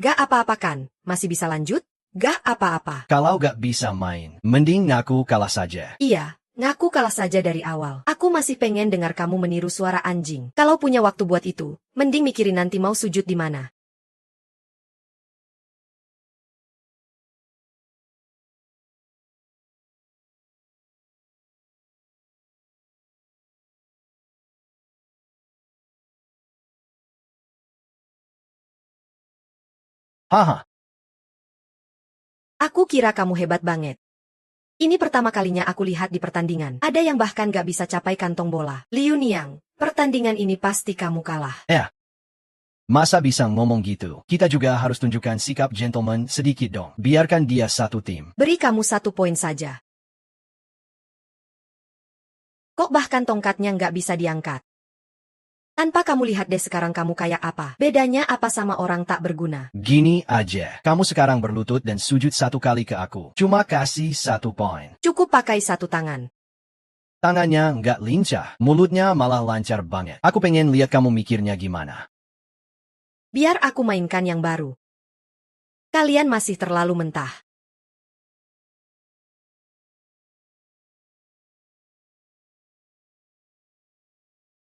Gak apa-apa kan? Masih bisa lanjut? Gak apa-apa. Kalau gak bisa main, mending ngaku kalah saja. Iya, ngaku kalah saja dari awal. Aku masih pengen dengar kamu meniru suara anjing. Kalau punya waktu buat itu, mending mikirin nanti mau sujud di mana. Haha, Aku kira kamu hebat banget. Ini pertama kalinya aku lihat di pertandingan. Ada yang bahkan gak bisa capai kantong bola. Liu Niang, pertandingan ini pasti kamu kalah. masa bisa ngomong gitu? Kita juga harus tunjukkan sikap gentleman sedikit dong. Biarkan dia satu tim. Beri kamu 1 poin saja. Kok bahkan tongkatnya nggak bisa diangkat? Tanpa kamu lihat deh sekarang kamu kayak apa. Bedanya apa sama orang tak berguna? Gini aja, kamu sekarang berlutut dan sujud 1 kali ke aku. Cuma kasih 1 poin. Cukup pakai 1 tangan. Tangannya nggak lincah, mulutnya malah lancar banget. Aku pengen lihat kamu mikirnya gimana. Biar aku mainkan yang baru. Kalian masih terlalu mentah.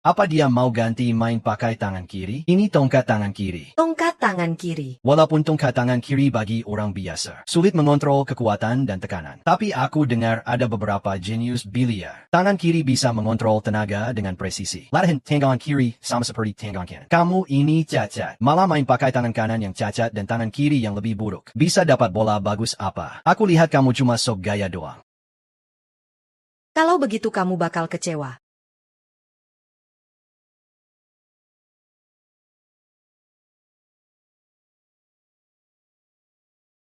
Apa dia mau ganti main pakai tangan kiri? Ini tongkat tangan kiri. Tongkat tangan kiri. Walaupun tongkat tangan kiri bagi orang biasa sulit mengontrol kekuatan dan tekanan. Tapi aku dengar ada beberapa jenius biliar. Tangan kiri bisa mengontrol tenaga dengan presisi. Latihan tangan kiri sama seperti tangan kanan. Kamu ini cacat. Malah main pakai tangan kanan yang cacat dan tangan kiri yang lebih buruk. Bisa dapat bola bagus apa? Aku lihat kamu cuma sok gaya doang. Kalau begitu kamu bakal kecewa.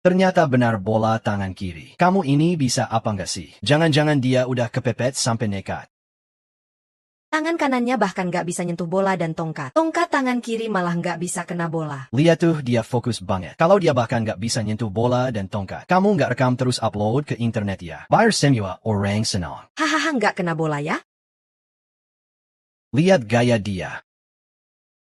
Ternyata benar bola tangan kiri. Kamu ini bisa apa nggak sih? Jangan-jangan dia udah kepepet sampai nekat. Tangan kanannya bahkan nggak bisa nyentuh bola dan tongkat. Tongkat tangan kiri malah nggak bisa kena bola. Lihat tuh dia fokus banget. Kalau dia bahkan nggak bisa nyentuh bola dan tongkat, kamu nggak rekam terus upload ke internet ya? Bayar semua orang senang. Hahaha nggak kena bola ya? Lihat gaya dia.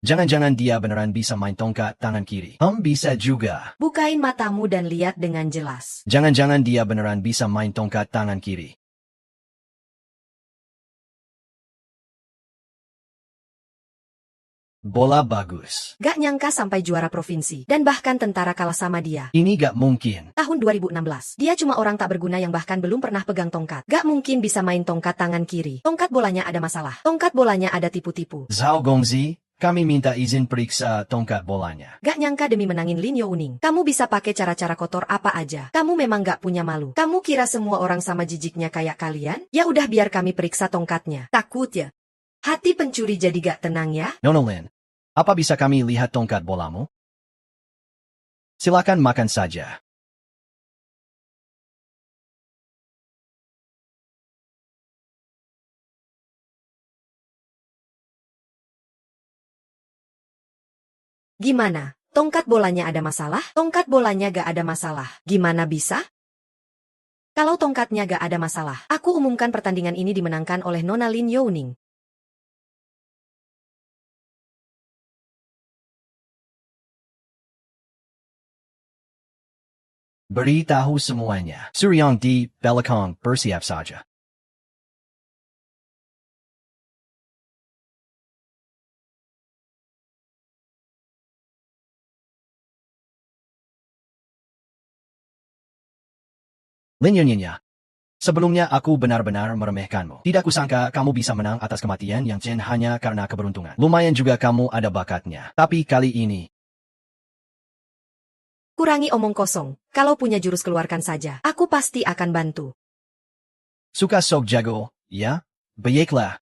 Jangan-jangan dia beneran bisa main tongkat tangan kiri. Bisa juga. Bukain matamu dan lihat dengan jelas. Jangan-jangan dia beneran bisa main tongkat tangan kiri. Bola bagus. Gak nyangka sampai juara provinsi. Dan bahkan tentara kalah sama dia. Ini gak mungkin. Tahun 2016. Dia cuma orang tak berguna yang bahkan belum pernah pegang tongkat. Gak mungkin bisa main tongkat tangan kiri. Tongkat bolanya ada masalah. Tongkat bolanya ada tipu-tipu. Zhao Gongzi, kami minta izin periksa tongkat bolanya. Gak nyangka demi menangin Lin Youning. Kamu bisa pakai cara-cara kotor apa aja. Kamu memang gak punya malu. Kamu kira semua orang sama jijiknya kayak kalian? Ya udah biar kami periksa tongkatnya. Takut ya? Hati pencuri jadi gak tenang ya? Nona Lin, apa bisa kami lihat tongkat bolamu? Silakan makan saja. Gimana? Tongkat bolanya ada masalah? Tongkat bolanya gak ada masalah. Gimana bisa? Kalau tongkatnya gak ada masalah, aku umumkan pertandingan ini dimenangkan oleh Nona Lin Youning. Beritahu semuanya. Suryong di belakang bersiap saja. Lin Yunyinya. Sebelumnya aku benar-benar meremehkanmu. Tidak kusangka kamu bisa menang atas kematian yang Chen hanya karena keberuntungan. Lumayan juga kamu ada bakatnya. Tapi kali ini, Kurangi omong kosong. Kalau punya jurus keluarkan saja. Aku pasti akan bantu. suka sok jago, ya? Baiklah.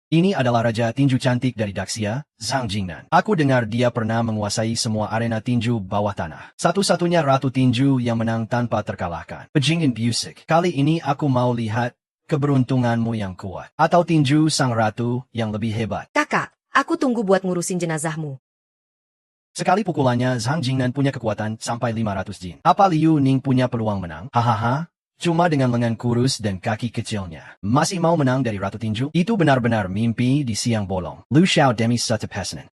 Ini adalah Raja Tinju Cantik dari Daxia, Zhang Jingnan. Aku dengar dia pernah menguasai semua arena tinju bawah tanah. Satu-satunya ratu tinju yang menang tanpa terkalahkan. Pejingin Busik. Kali ini aku mau lihat keberuntunganmu yang kuat. Atau tinju sang ratu yang lebih hebat. Kakak, aku tunggu buat ngurusin jenazahmu. Sekali pukulannya Zhang Jingnan punya kekuatan sampai 500 jin. Apa Liu Ning punya peluang menang? Hahaha. Cuma dengan lengan kurus dan kaki kecilnya. Masih mau menang dari Ratu Tinju? Itu benar-benar mimpi di siang bolong. Lu Xiao demi satu pesanan.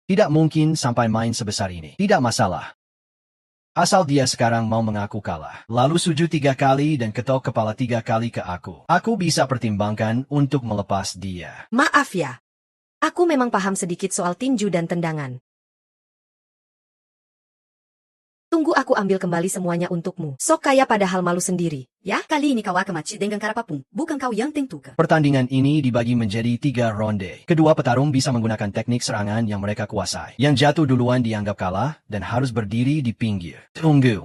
Tidak mungkin sampai main sebesar ini. Tidak masalah. Asal dia sekarang mau mengaku kalah. Lalu sujud 3 kali dan ketok kepala 3 kali ke aku. Aku bisa pertimbangkan untuk melepas dia. Maaf ya. Aku memang paham sedikit soal tinju dan tendangan. Tunggu aku ambil kembali semuanya untukmu. Sok kaya padahal malu sendiri, ya? Kali ini kau akan mati dengan cara apapun, bukan kau yang tentukan. Pertandingan ini dibagi menjadi 3 ronde. Kedua petarung bisa menggunakan teknik serangan yang mereka kuasai. Yang jatuh duluan dianggap kalah dan harus berdiri di pinggir. Tunggu.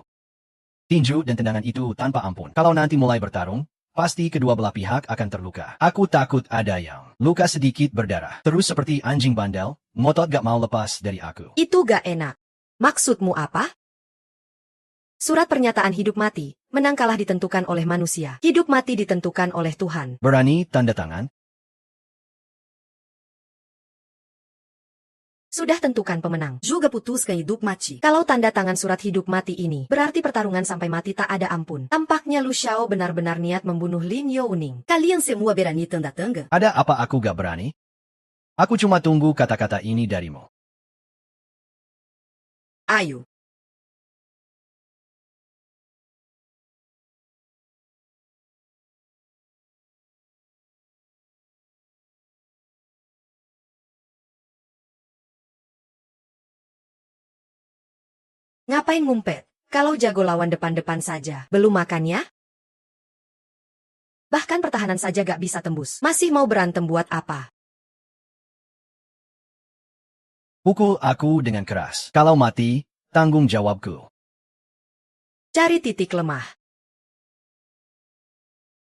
Tinju dan tendangan itu tanpa ampun. Kalau nanti mulai bertarung, pasti kedua belah pihak akan terluka. Aku takut ada yang luka sedikit berdarah. Terus seperti anjing bandel, ngotot gak mau lepas dari aku. Itu gak enak. Maksudmu apa? Surat pernyataan hidup mati, menang kalah ditentukan oleh manusia. Hidup mati ditentukan oleh Tuhan. Berani tanda tangan? Sudah tentukan pemenang. Juga putuskan hidup mati. Kalau tanda tangan surat hidup mati ini, berarti pertarungan sampai mati tak ada ampun. Tampaknya Lu Xiao benar-benar niat membunuh Lin Youning. Kalian semua berani tanda tangga. Ada apa aku gak berani? Aku cuma tunggu kata-kata ini darimu. Ayo. Ngapain ngumpet? Kalau jago lawan depan-depan saja, belum makan ya? Bahkan pertahanan saja gak bisa tembus. Masih mau berantem buat apa? Pukul aku dengan keras. Kalau mati, tanggung jawabku. Cari titik lemah.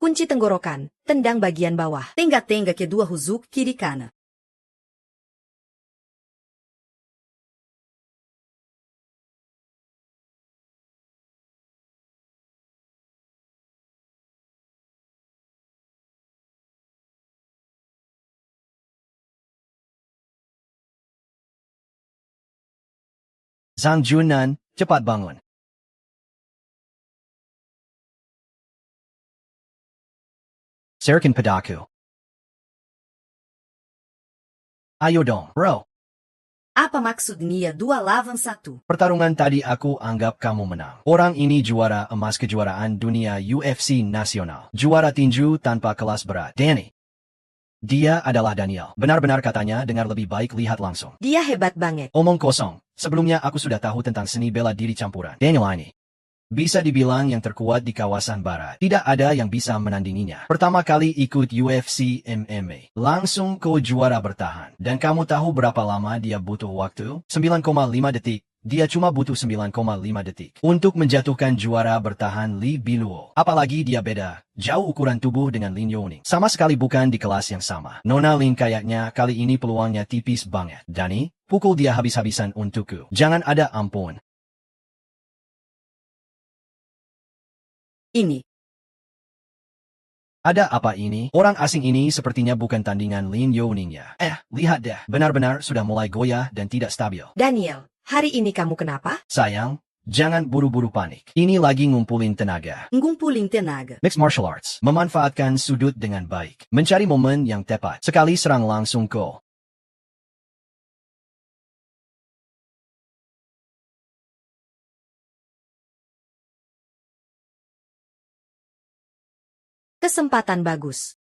Kunci tenggorokan, tendang bagian bawah. Tenga-tenga kedua huzuk kiri kanan. Zhang Junan, cepat bangun. Serahkan padaku. Ayo dong, bro. Apa maksud Nia 2 lawan 1? Pertarungan tadi aku anggap kamu menang. Orang ini juara emas kejuaraan dunia UFC nasional. Juara tinju tanpa kelas berat. Danny. Dia adalah Daniel. Benar-benar katanya dengar lebih baik lihat langsung. Dia hebat banget. Omong kosong. Sebelumnya aku sudah tahu tentang seni bela diri campuran. Daniel ini bisa dibilang yang terkuat di kawasan barat. Tidak ada yang bisa menandinginya. Pertama kali ikut UFC MMA. Langsung ke juara bertahan. Dan kamu tahu berapa lama dia butuh waktu? 9,5 detik. Dia cuma butuh 9,5 detik untuk menjatuhkan juara bertahan Li Biluo. Apalagi dia beda. Jauh ukuran tubuh dengan Lin Youning. Sama sekali bukan di kelas yang sama. Nona Lin kayaknya kali ini peluangnya tipis banget. Dani, pukul dia habis-habisan untukku. Jangan ada ampun. Ini. Ada apa ini? Orang asing ini sepertinya bukan tandingan Lin Youningnya. Lihat deh. Benar-benar sudah mulai goyah dan tidak stabil. Daniel, hari ini kamu kenapa? Sayang, jangan buru-buru panik. Ini lagi ngumpulin tenaga. Ngumpulin tenaga. Mixed martial arts. Memanfaatkan sudut dengan baik. Mencari momen yang tepat. Sekali serang langsung ko. Kesempatan bagus.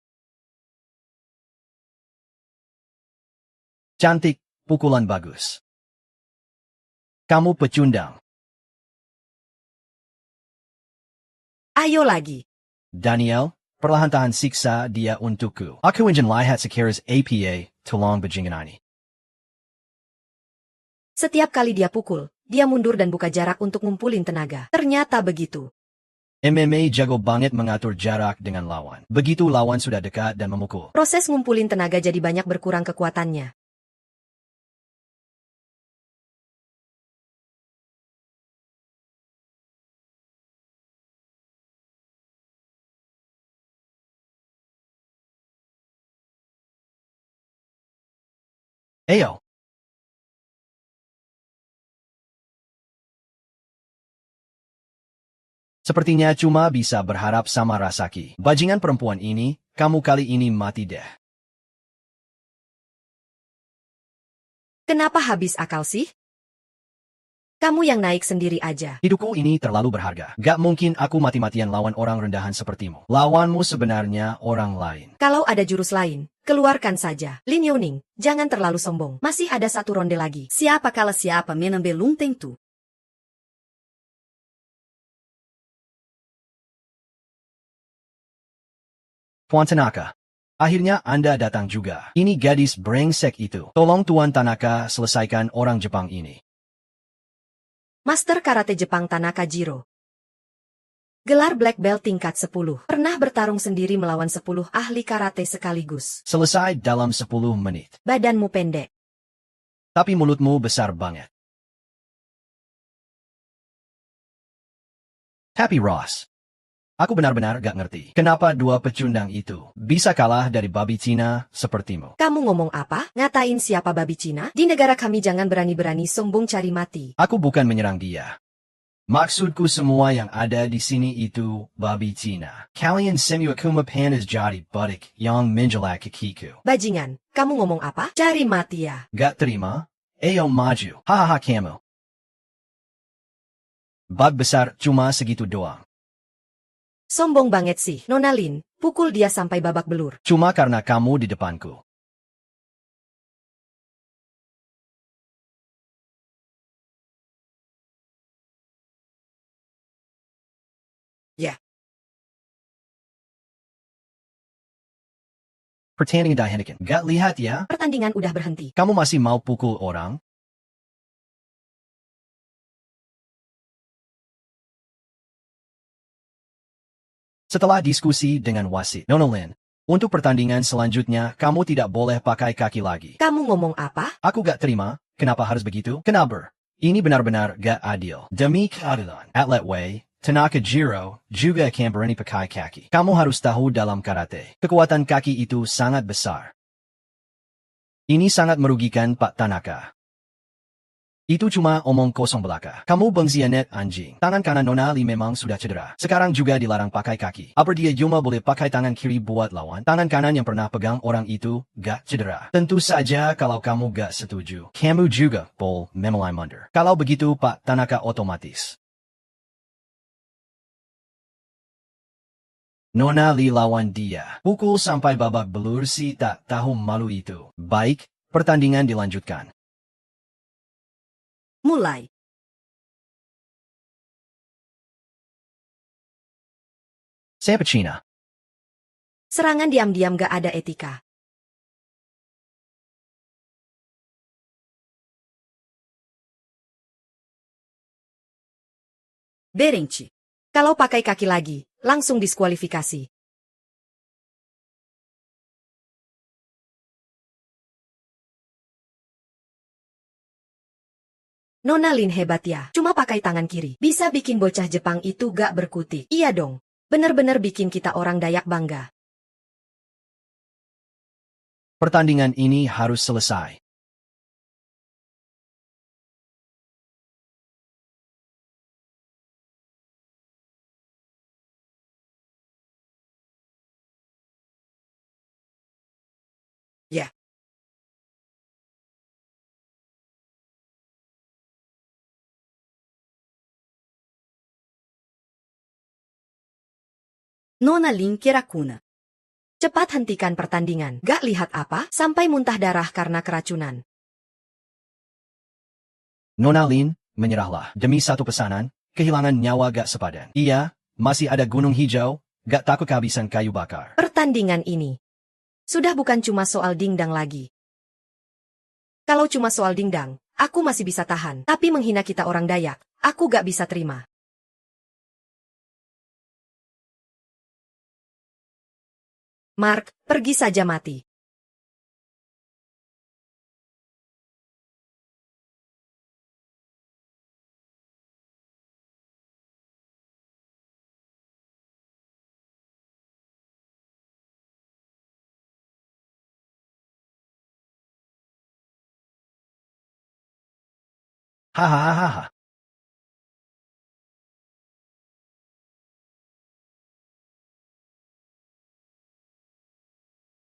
Cantik, pukulan bagus. Kamu pecundang. Ayo lagi. Daniel, perlahan tahan siksa dia untukku. Aku ingin lihat sekiras APA, tolong bajingan. Setiap kali dia pukul, dia mundur dan buka jarak untuk ngumpulin tenaga. Ternyata begitu. MMA jago banget mengatur jarak dengan lawan. Begitu lawan sudah dekat dan memukul. Proses ngumpulin tenaga jadi banyak berkurang kekuatannya. Ayo. Sepertinya cuma bisa berharap sama Rasaki. Bajingan perempuan ini, kamu kali ini mati deh. Kenapa habis akal sih? Kamu yang naik sendiri aja. Hidupku ini terlalu berharga. Gak mungkin aku mati-matian lawan orang rendahan sepertimu. Lawanmu sebenarnya orang lain. Kalau ada jurus lain, keluarkan saja. Lin Youning, jangan terlalu sombong. Masih ada satu ronde lagi. Siapa kalah siapa menang belum tentu. Tuan Tanaka. Akhirnya Anda datang juga. Ini gadis brengsek itu. Tolong Tuan Tanaka selesaikan orang Jepang ini. Master Karate Jepang Tanaka Jiro. Gelar Black Belt tingkat 10. Pernah bertarung sendiri melawan 10 ahli karate sekaligus. Selesai dalam 10 menit. Badanmu pendek. Tapi mulutmu besar banget. Tapi Ross. Aku benar-benar gak ngerti. Kenapa dua pecundang itu bisa kalah dari babi Cina sepertimu? Kamu ngomong apa? Ngatain siapa babi Cina? Di negara kami jangan berani-berani sombong cari mati. Aku bukan menyerang dia. Maksudku semua yang ada di sini itu babi Cina. Kalian semua kuma panas jadi budik yang menjelak kakiku. Bajingan, kamu ngomong apa? Cari mati ya. Gak terima? Ayo maju. Hahaha kamu. Bug besar cuma segitu doang. Sombong banget sih. Nona Lin, pukul dia sampai babak belur. Cuma karena kamu di depanku. Ya. Pertandingan dihentikan. Gak lihat ya? Pertandingan udah berhenti. Kamu masih mau pukul orang? Setelah diskusi dengan wasit, Nona Lin, untuk pertandingan selanjutnya kamu tidak boleh pakai kaki lagi. Kamu ngomong apa? Aku gak terima, kenapa harus begitu? Kenapa? Ini benar-benar gak adil. Demi keadilan, atlet Wei, Tanaka Jiro, juga akan berani pakai kaki. Kamu harus tahu dalam karate, kekuatan kaki itu sangat besar. Ini sangat merugikan Pak Tanaka. Itu cuma omong kosong belaka. Kamu bengzianet anjing. Tangan kanan Nona Li memang sudah cedera. Sekarang juga dilarang pakai kaki. Apa dia cuma boleh pakai tangan kiri buat lawan? Tangan kanan yang pernah pegang orang itu gak cedera. Tentu saja kalau kamu gak setuju. Kamu juga boleh memulai mundur. Kalau begitu Pak Tanaka otomatis. Nona Li lawan dia. Pukul sampai babak belur si tak tahu malu itu. Baik, pertandingan dilanjutkan. Mulai. Sampai Cina. Serangan diam-diam gak ada etika. Berenti. Kalau pakai kaki lagi, langsung diskualifikasi. Nona Lin hebat ya, cuma pakai tangan kiri. Bisa bikin bocah Jepang itu gak berkutik. Iya dong, bener-bener bikin kita orang Dayak bangga. Pertandingan ini harus selesai. Ya. Nona Lin Kirakuna. Cepat hentikan pertandingan. Gak lihat apa? Sampai muntah darah karena keracunan. Nona Lin, menyerahlah. Demi satu pesanan, kehilangan nyawa gak sepadan. Iya, masih ada gunung hijau, gak takut kehabisan kayu bakar. Pertandingan ini sudah bukan cuma soal dingdang lagi. Kalau cuma soal dingdang, aku masih bisa tahan. Tapi menghina kita orang Dayak, aku gak bisa terima. Mark, pergi saja mati. Hahaha.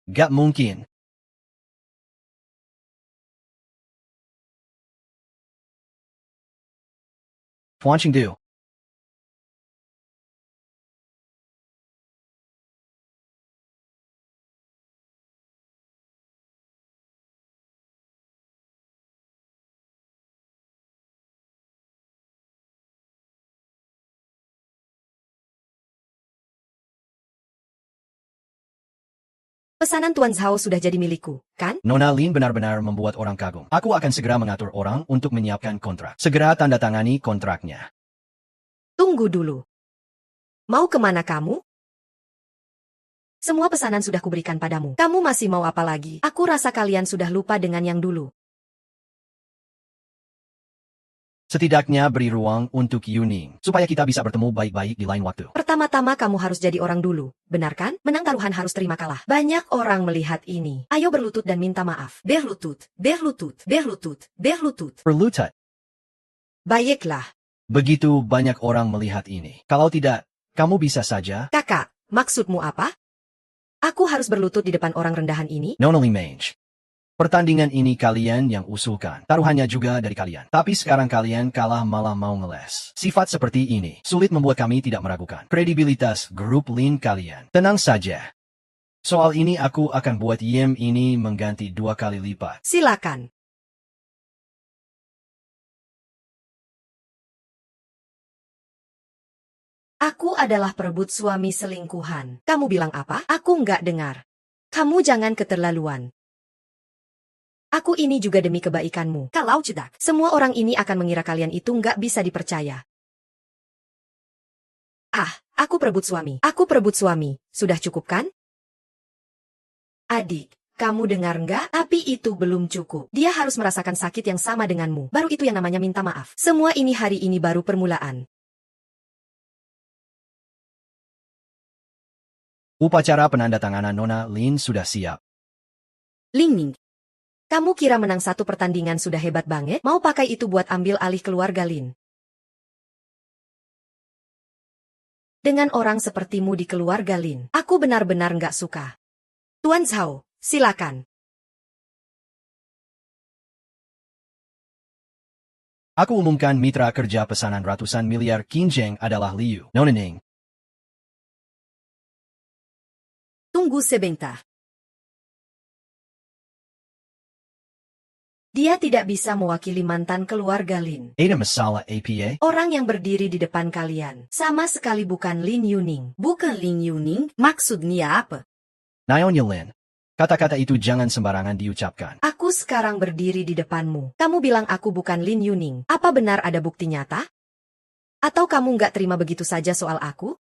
Gak mungkin. Puan Chengdu. Pesanan Tuan Zhao sudah jadi milikku, kan? Nona Lin benar-benar membuat orang kagum. Aku akan segera mengatur orang untuk menyiapkan kontrak. Segera tanda tangani kontraknya. Tunggu dulu. Mau kemana kamu? Semua pesanan sudah kuberikan padamu. Kamu masih mau apa lagi? Aku rasa kalian sudah lupa dengan yang dulu. Setidaknya beri ruang untuk Yuning, supaya kita bisa bertemu baik-baik di lain waktu. Pertama-tama kamu harus jadi orang dulu, benar kan? Menang taruhan harus terima kalah. Banyak orang melihat ini. Ayo berlutut dan minta maaf. Berlutut, berlutut, berlutut, berlutut. Berlutut. Baiklah. Begitu banyak orang melihat ini. Kalau tidak, kamu bisa saja. Kakak, maksudmu apa? Aku harus berlutut di depan orang rendahan ini? Nona Lin Mange. Pertandingan ini kalian yang usulkan. Taruhannya juga dari kalian. Tapi sekarang kalian kalah malah mau ngeles. Sifat seperti ini sulit membuat kami tidak meragukan kredibilitas grup Lin kalian. Tenang saja. Soal ini aku akan buat Yim ini mengganti 2 kali lipat. Silakan. Aku adalah perebut suami selingkuhan. Kamu bilang apa? Aku nggak dengar. Kamu jangan keterlaluan. Aku ini juga demi kebaikanmu. Kalau cedak, semua orang ini akan mengira kalian itu nggak bisa dipercaya. Aku perebut suami. Aku perebut suami. Sudah cukup kan? Adik, kamu dengar nggak? Tapi itu belum cukup. Dia harus merasakan sakit yang sama denganmu. Baru itu yang namanya minta maaf. Semua ini hari ini baru permulaan. Upacara penandatanganan Nona Lin sudah siap. Ling Ning. Kamu kira menang satu pertandingan sudah hebat banget? Mau pakai itu buat ambil alih keluarga Lin? Dengan orang sepertimu di keluarga Lin, aku benar-benar nggak suka. Tuan Zhao, silakan. Aku umumkan mitra kerja pesanan ratusan miliar Qinzheng adalah Liu. Nona Ning. Tunggu sebentar. Dia tidak bisa mewakili mantan keluarga Lin. Ada masalah APA? Orang yang berdiri di depan kalian, sama sekali bukan Lin Yuning. Bukan Ling Yuning, maksudnya apa? Nyonya Lin. Kata-kata itu jangan sembarangan diucapkan. Aku sekarang berdiri di depanmu. Kamu bilang aku bukan Lin Yuning. Apa benar ada bukti nyata? Atau kamu nggak terima begitu saja soal aku?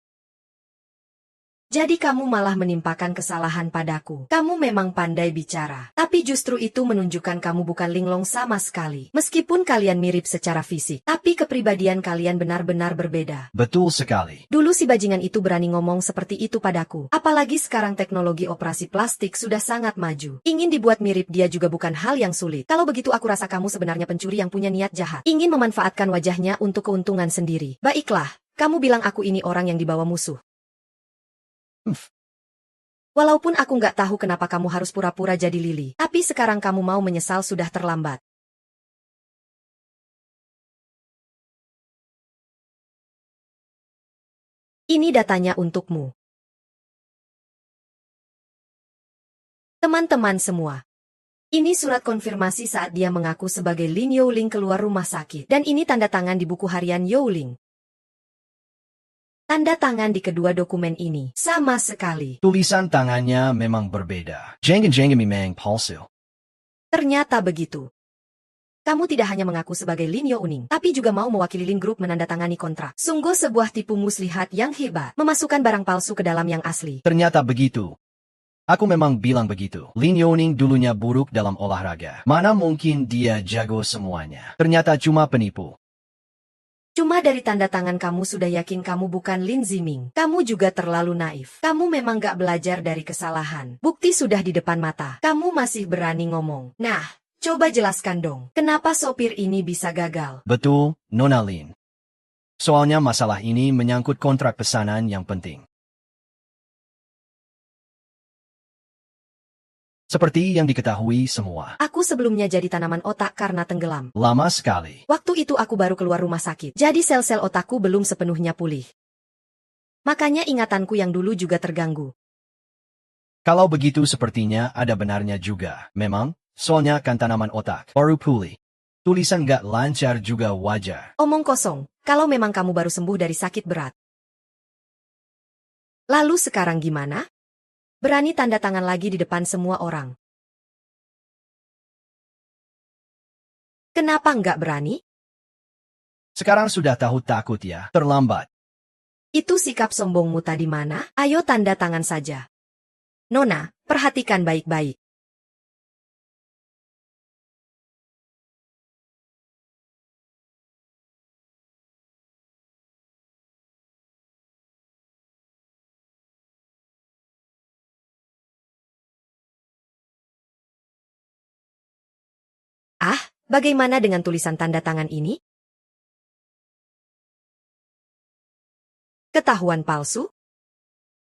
Jadi kamu malah menimpakan kesalahan padaku. Kamu memang pandai bicara. Tapi justru itu menunjukkan kamu bukan linglong sama sekali. Meskipun kalian mirip secara fisik, tapi kepribadian kalian benar-benar berbeda. Betul sekali. Dulu si bajingan itu berani ngomong seperti itu padaku. Apalagi sekarang teknologi operasi plastik sudah sangat maju. Ingin dibuat mirip dia juga bukan hal yang sulit. Kalau begitu aku rasa kamu sebenarnya pencuri yang punya niat jahat. Ingin memanfaatkan wajahnya untuk keuntungan sendiri. Baiklah, kamu bilang aku ini orang yang dibawa musuh. Walaupun aku nggak tahu kenapa kamu harus pura-pura jadi Lili, tapi sekarang kamu mau menyesal sudah terlambat. Ini datanya untukmu. Teman-teman semua. Ini surat konfirmasi saat dia mengaku sebagai Lin Youling keluar rumah sakit. Dan ini tanda tangan di buku harian Youling. Tanda tangan di kedua dokumen ini sama sekali. Tulisan tangannya memang berbeda. Jangan memang palsu. Ternyata begitu. Kamu tidak hanya mengaku sebagai Lin Youning, tapi juga mau mewakili Lin Group menandatangani kontrak. Sungguh sebuah tipu muslihat yang hebat, memasukkan barang palsu ke dalam yang asli. Ternyata begitu. Aku memang bilang begitu. Lin Youning dulunya buruk dalam olahraga. Mana mungkin dia jago semuanya. Ternyata cuma penipu. Cuma dari tanda tangan kamu sudah yakin kamu bukan Lin Ziming. Kamu juga terlalu naif. Kamu memang gak belajar dari kesalahan. Bukti sudah di depan mata. Kamu masih berani ngomong. Nah, Coba jelaskan dong, kenapa sopir ini bisa gagal? Betul, Nona Lin. Soalnya masalah ini menyangkut kontrak pesanan yang penting. Seperti yang diketahui semua. Aku sebelumnya jadi tanaman otak karena tenggelam. Lama sekali. Waktu itu aku baru keluar rumah sakit, jadi sel-sel otakku belum sepenuhnya pulih. Makanya ingatanku yang dulu juga terganggu. Kalau begitu sepertinya ada benarnya juga. Memang, soalnya kan tanaman otak baru pulih. Tulisan gak lancar juga wajar. Omong kosong, kalau memang kamu baru sembuh dari sakit berat. Lalu sekarang gimana? Berani tanda tangan lagi di depan semua orang. Kenapa nggak berani? Sekarang sudah tahu takut ya, terlambat. Itu sikap sombongmu tadi mana? Ayo tanda tangan saja. Nona, perhatikan baik-baik. Ah, bagaimana dengan tulisan tanda tangan ini? Ketahuan palsu?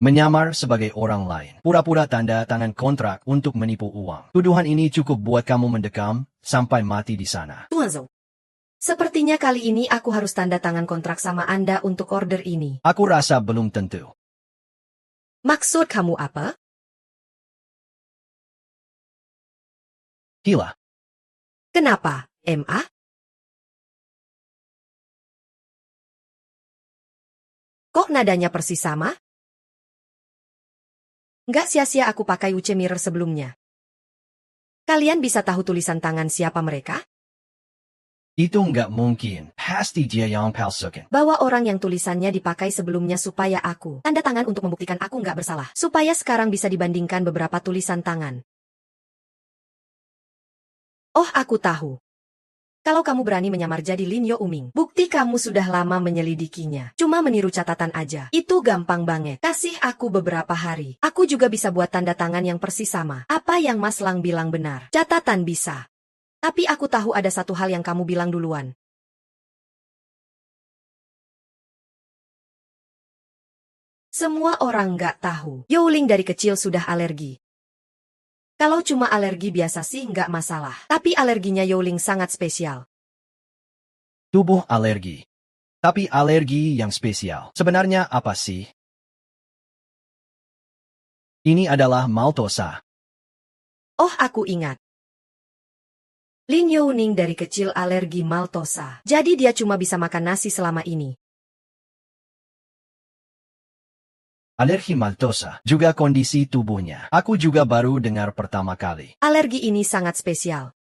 Menyamar sebagai orang lain. Pura-pura tanda tangan kontrak untuk menipu uang. Tuduhan ini cukup buat kamu mendekam sampai mati di sana. Tuanzo. Sepertinya kali ini aku harus tanda tangan kontrak sama Anda untuk order ini. Aku rasa belum tentu. Maksud kamu apa? Gila. Kenapa, MA? Kok nadanya persis sama? Nggak sia-sia aku pakai UC Mirror sebelumnya. Kalian bisa tahu tulisan tangan siapa mereka? Itu nggak mungkin. Pasti dia yang palsukan. Bawa orang yang tulisannya dipakai sebelumnya supaya aku tanda tangan untuk membuktikan aku nggak bersalah. Supaya sekarang bisa dibandingkan beberapa tulisan tangan. Oh, aku tahu. Kalau kamu berani menyamar jadi Lin Yo Uming, bukti kamu sudah lama menyelidikinya. Cuma meniru catatan aja. Itu gampang banget. Kasih aku beberapa hari. Aku juga bisa buat tanda tangan yang persis sama. Apa yang Mas Lang bilang benar. Catatan bisa. Tapi aku tahu ada satu hal yang kamu bilang duluan. Semua orang nggak tahu. Youling dari kecil sudah alergi. Kalau cuma alergi biasa sih nggak masalah. Tapi alerginya Youling sangat spesial. Tubuh alergi. Tapi alergi yang spesial. Sebenarnya apa sih? Ini adalah maltosa. Oh, aku ingat. Lin Youning dari kecil alergi maltosa. Jadi dia cuma bisa makan nasi selama ini. Alergi maltosa juga kondisi tubuhnya. Aku juga baru dengar pertama kali. Alergi ini sangat spesial.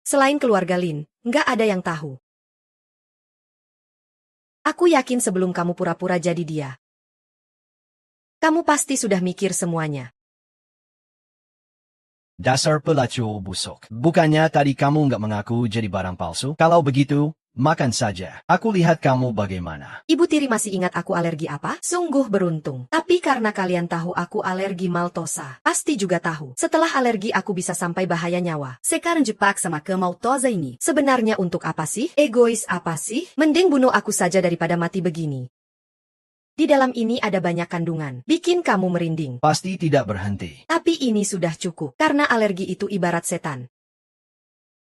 Selain keluarga Lin, nggak ada yang tahu. Aku yakin sebelum kamu pura-pura jadi dia. Kamu pasti sudah mikir semuanya. Dasar pelacur busuk. Bukannya tadi kamu nggak mengaku jadi barang palsu? Kalau begitu, makan saja. Aku lihat kamu bagaimana. Ibu tiri masih ingat aku alergi apa? Sungguh beruntung. Tapi karena kalian tahu aku alergi maltosa, pasti juga tahu. Setelah alergi aku bisa sampai bahaya nyawa. Sekarang jepak sama maltosa ini. Sebenarnya untuk apa sih? Egois apa sih? Mending bunuh aku saja daripada mati begini. Di dalam ini ada banyak kandungan, bikin kamu merinding. Pasti tidak berhenti. Tapi ini sudah cukup, karena alergi itu ibarat setan.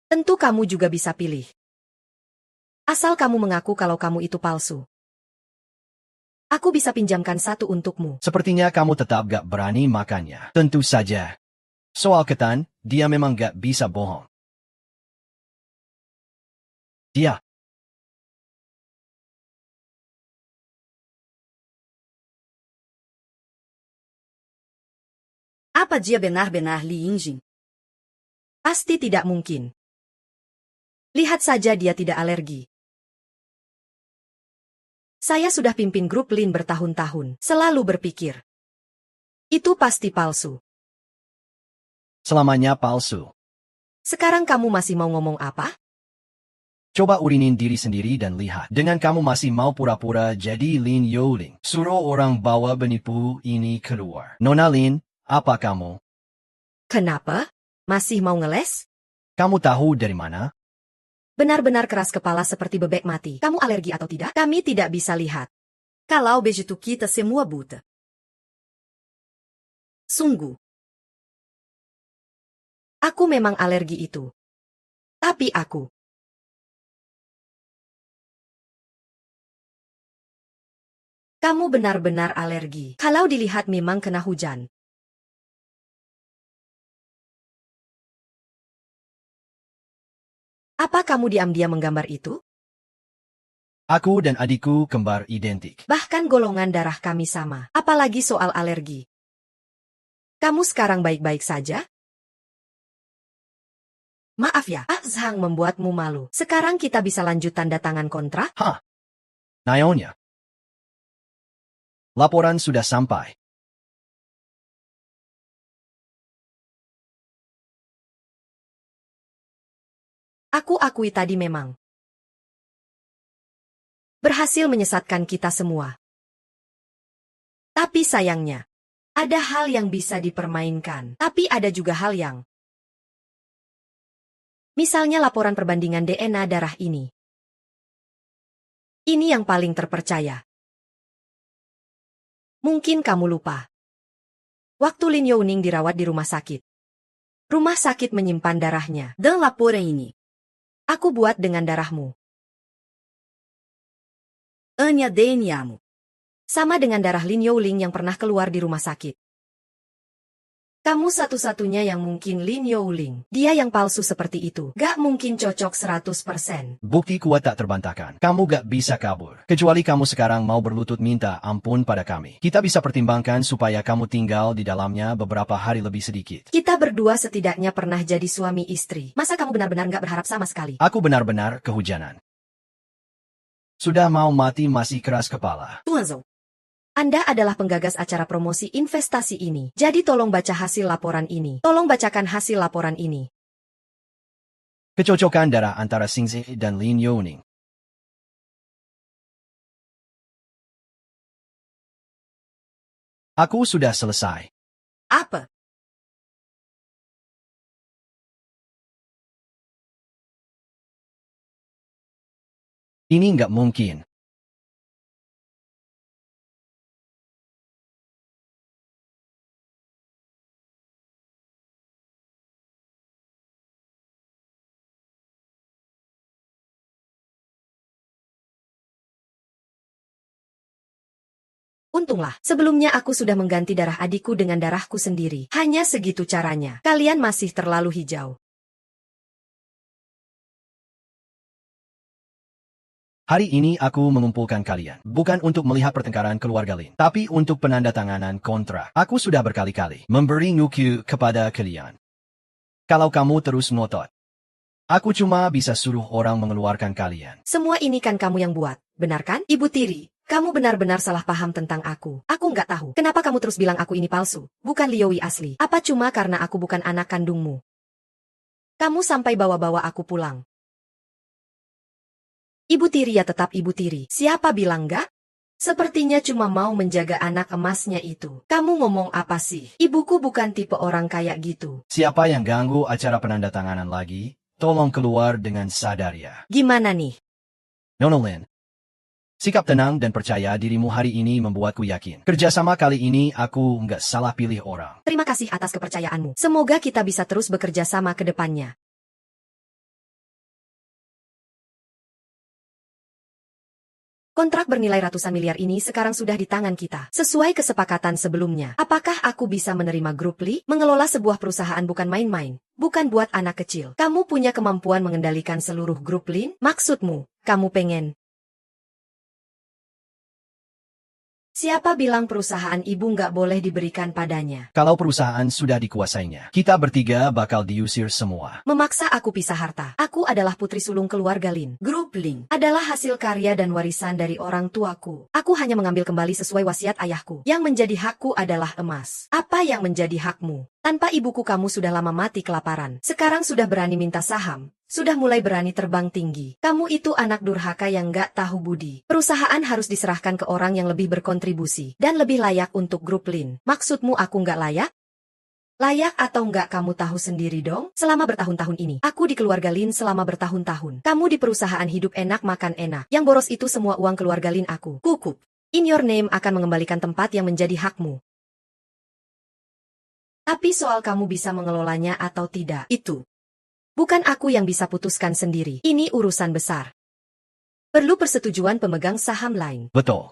Tentu kamu juga bisa pilih. Asal kamu mengaku kalau kamu itu palsu. Aku bisa pinjamkan satu untukmu. Sepertinya kamu tetap gak berani makannya. Tentu saja. Soal ketan, dia memang gak bisa bohong. Dia. Apa dia benar-benar Li Yingjing? Pasti tidak mungkin. Lihat saja dia tidak alergi. Saya sudah pimpin grup Lin bertahun-tahun, selalu berpikir. Itu pasti palsu. Selamanya palsu. Sekarang kamu masih mau ngomong apa? Coba urinin diri sendiri dan lihat. Dengan kamu masih mau pura-pura jadi Lin Youling. Suruh orang bawa penipu ini keluar. Nona Lin, apa kamu? Kenapa? Masih mau ngeles? Kamu tahu dari mana? Benar-benar keras kepala seperti bebek mati. Kamu alergi atau tidak? Kami tidak bisa lihat. Kalau begitu kita semua buta. Sungguh. Aku memang alergi itu. Tapi aku. Kamu benar-benar alergi. Kalau dilihat memang kena hujan. Apa kamu diam-diam menggambar itu? Aku dan adikku kembar identik. Bahkan golongan darah kami sama. Apalagi soal alergi. Kamu sekarang baik-baik saja? Maaf ya, Azhang membuatmu malu. Sekarang kita bisa lanjut tanda tangan kontrak? Naonya. Laporan sudah sampai. Aku akui tadi memang berhasil menyesatkan kita semua. Tapi sayangnya, ada hal yang bisa dipermainkan. Tapi ada juga hal yang... Misalnya laporan perbandingan DNA darah ini. Ini yang paling terpercaya. Mungkin kamu lupa. Waktu Lin Youning dirawat di rumah sakit. Rumah sakit menyimpan darahnya. Dan laporan ini. Aku buat dengan darahmu. Hanya DNA-mu. Sama dengan darah Lin Youling yang pernah keluar di rumah sakit. Kamu satu-satunya yang mungkin Lin Youling. Dia yang palsu seperti itu. Gak mungkin cocok 100%. Bukti kuat tak terbantahkan. Kamu gak bisa kabur. Kecuali kamu sekarang mau berlutut minta ampun pada kami. Kita bisa pertimbangkan supaya kamu tinggal di dalamnya beberapa hari lebih sedikit. Kita berdua setidaknya pernah jadi suami istri. Masa kamu benar-benar gak berharap sama sekali? Aku benar-benar kehujanan. Sudah mau mati masih keras kepala. Tuan Zhou. Anda adalah penggagas acara promosi investasi ini. Jadi tolong baca hasil laporan ini. Tolong bacakan hasil laporan ini. Kecocokan darah antara Xingzi dan Lin Youning. Aku sudah selesai. Apa? Ini nggak mungkin. Untunglah, sebelumnya aku sudah mengganti darah adikku dengan darahku sendiri. Hanya segitu caranya. Kalian masih terlalu hijau. Hari ini aku mengumpulkan kalian, bukan untuk melihat pertengkaran keluarga Lin, tapi untuk penandatanganan kontrak. Aku sudah berkali-kali memberi ngukyu kepada kalian. Kalau kamu terus ngotot, aku cuma bisa suruh orang mengeluarkan kalian. Semua ini kan kamu yang buat, benar kan? Ibu Tiri, kamu benar-benar salah paham tentang aku. Aku nggak tahu, kenapa kamu terus bilang aku ini palsu, bukan Lioi asli. Apa cuma karena aku bukan anak kandungmu? Kamu sampai bawa-bawa aku pulang. Ibu Tiri ya tetap Ibu Tiri. Siapa bilang enggak? Sepertinya cuma mau menjaga anak emasnya itu. Kamu ngomong apa sih? Ibuku bukan tipe orang kayak gitu. Siapa yang ganggu acara penandatanganan lagi? Tolong keluar dengan sadar ya. Gimana nih? Nona Lin. Sikap tenang dan percaya dirimu hari ini membuatku yakin. Kerjasama kali ini aku nggak salah pilih orang. Terima kasih atas kepercayaanmu. Semoga kita bisa terus bekerja sama ke depannya. Kontrak bernilai ratusan miliar ini sekarang sudah di tangan kita. Sesuai kesepakatan sebelumnya. Apakah aku bisa menerima grup Li? Mengelola sebuah perusahaan bukan main-main. Bukan buat anak kecil. Kamu punya kemampuan mengendalikan seluruh grup Lin? Maksudmu, kamu pengen... Siapa bilang perusahaan ibu nggak boleh diberikan padanya? Kalau perusahaan sudah dikuasainya, kita bertiga bakal diusir semua. Memaksa aku pisah harta. Aku adalah putri sulung keluarga Lin. Grup Lin. Adalah hasil karya dan warisan dari orang tuaku. Aku hanya mengambil kembali sesuai wasiat ayahku. Yang menjadi hakku adalah emas. Apa yang menjadi hakmu? Tanpa ibuku kamu sudah lama mati kelaparan. Sekarang sudah berani minta saham. Sudah mulai berani terbang tinggi. Kamu itu anak durhaka yang gak tahu budi. Perusahaan harus diserahkan ke orang yang lebih berkontribusi dan lebih layak untuk grup Lin. Maksudmu aku gak layak? Layak atau enggak kamu tahu sendiri dong? Selama bertahun-tahun ini, aku di keluarga Lin selama bertahun-tahun. Kamu di perusahaan hidup enak makan enak. Yang boros itu semua uang keluarga Lin aku. Kukup. In Your Name akan mengembalikan tempat yang menjadi hakmu. Tapi soal kamu bisa mengelolanya atau tidak, itu bukan aku yang bisa putuskan sendiri. Ini urusan besar. Perlu persetujuan pemegang saham lain. Betul.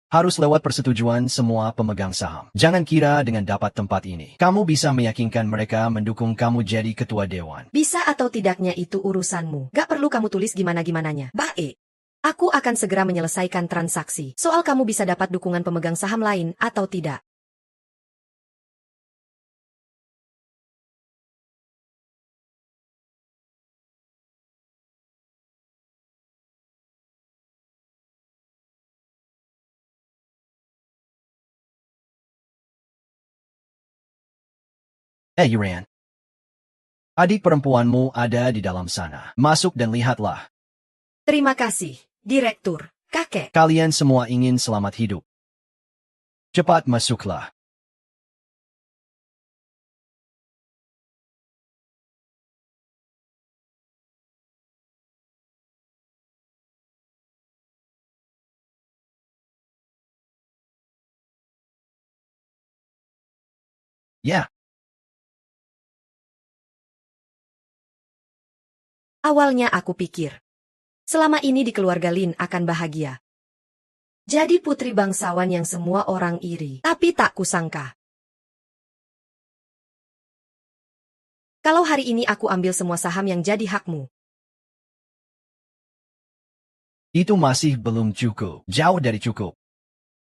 Harus lewat persetujuan semua pemegang saham. Jangan kira dengan dapat tempat ini, kamu bisa meyakinkan mereka mendukung kamu jadi ketua dewan. Bisa atau tidaknya itu urusanmu. Gak perlu kamu tulis gimana-gimananya. Baik. Aku akan segera menyelesaikan transaksi. Soal kamu bisa dapat dukungan pemegang saham lain atau tidak. Yuran. Adik perempuanmu ada di dalam sana. Masuk dan lihatlah. Terima kasih, Direktur. Kakek. Kalian semua ingin selamat hidup. Cepat masuklah. Ya. Awalnya aku pikir, selama ini di keluarga Lin akan bahagia. Jadi putri bangsawan yang semua orang iri. Tapi tak kusangka. Kalau hari ini aku ambil semua saham yang jadi hakmu. Itu masih belum cukup. Jauh dari cukup.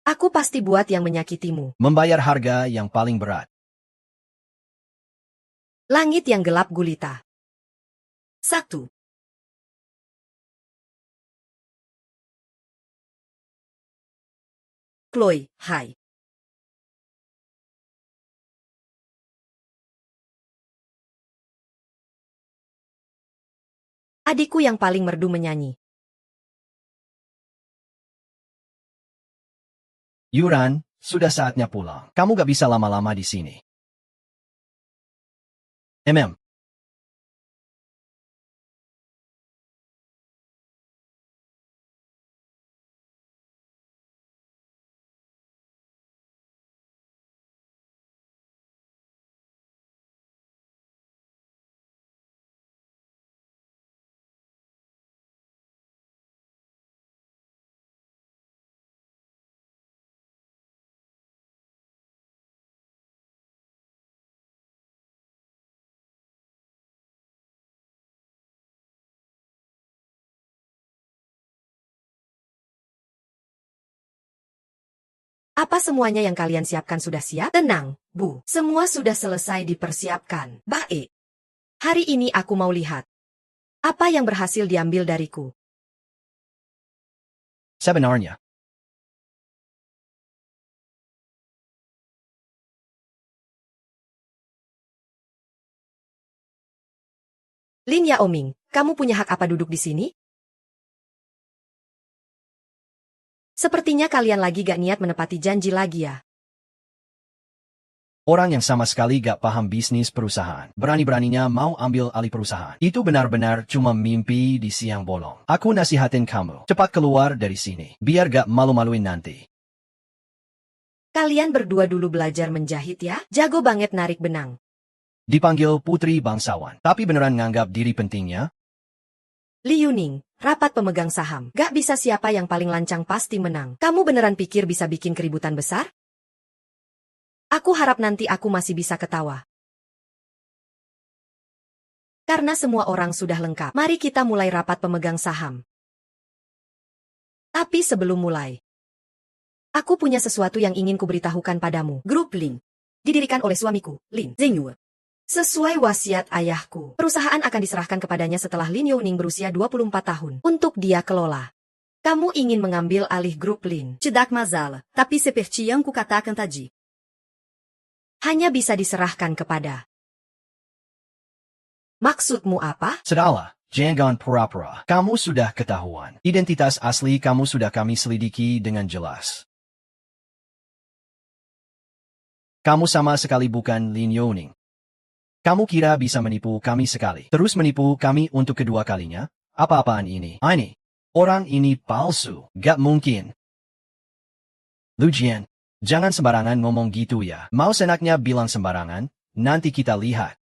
Aku pasti buat yang menyakitimu. Membayar harga yang paling berat. Langit yang gelap gulita. 1. Chloe, hai. Adikku yang paling merdu menyanyi. Yuran, sudah saatnya pulang. Kamu gak bisa lama-lama di sini. MM. Apa semuanya yang kalian siapkan sudah siap? Tenang, Bu. Semua sudah selesai dipersiapkan. Baik. Hari ini aku mau lihat. Apa yang berhasil diambil dariku? Sebenarnya. Lin Yaoming, kamu punya hak apa duduk di sini? Sepertinya kalian lagi gak niat menepati janji lagi ya. Orang yang sama sekali gak paham bisnis perusahaan. Berani-beraninya mau ambil alih perusahaan. Itu benar-benar cuma mimpi di siang bolong. Aku nasihatin kamu. Cepat keluar dari sini. Biar gak malu-maluin nanti. Kalian berdua dulu belajar menjahit ya. Jago banget narik benang. Dipanggil putri bangsawan. Tapi beneran nganggap diri pentingnya? Li Yuning, rapat pemegang saham. Gak bisa siapa yang paling lancang pasti menang. Kamu beneran pikir bisa bikin keributan besar? Aku harap nanti aku masih bisa ketawa. Karena semua orang sudah lengkap. Mari kita mulai rapat pemegang saham. Tapi sebelum mulai, aku punya sesuatu yang ingin kuberitahukan padamu. Grup Lin didirikan oleh suamiku, Lin Zhengyue. Sesuai wasiat ayahku, perusahaan akan diserahkan kepadanya setelah Lin Youning berusia 24 tahun untuk dia kelola. Kamu ingin mengambil alih grup Lin. Tidak masalah, tapi seperti yang kukatakan tadi. Hanya bisa diserahkan kepada. Maksudmu apa? Sudahlah, jangan pura-pura. Kamu sudah ketahuan. Identitas asli kamu sudah kami selidiki dengan jelas. Kamu sama sekali bukan Lin Youning. Kamu kira bisa menipu kami sekali, terus menipu kami untuk kedua kalinya? Apa-apaan ini? Ini. Orang ini palsu. Gak mungkin. Lu Jian, jangan sembarangan ngomong gitu ya. Mau senaknya bilang sembarangan, nanti kita lihat.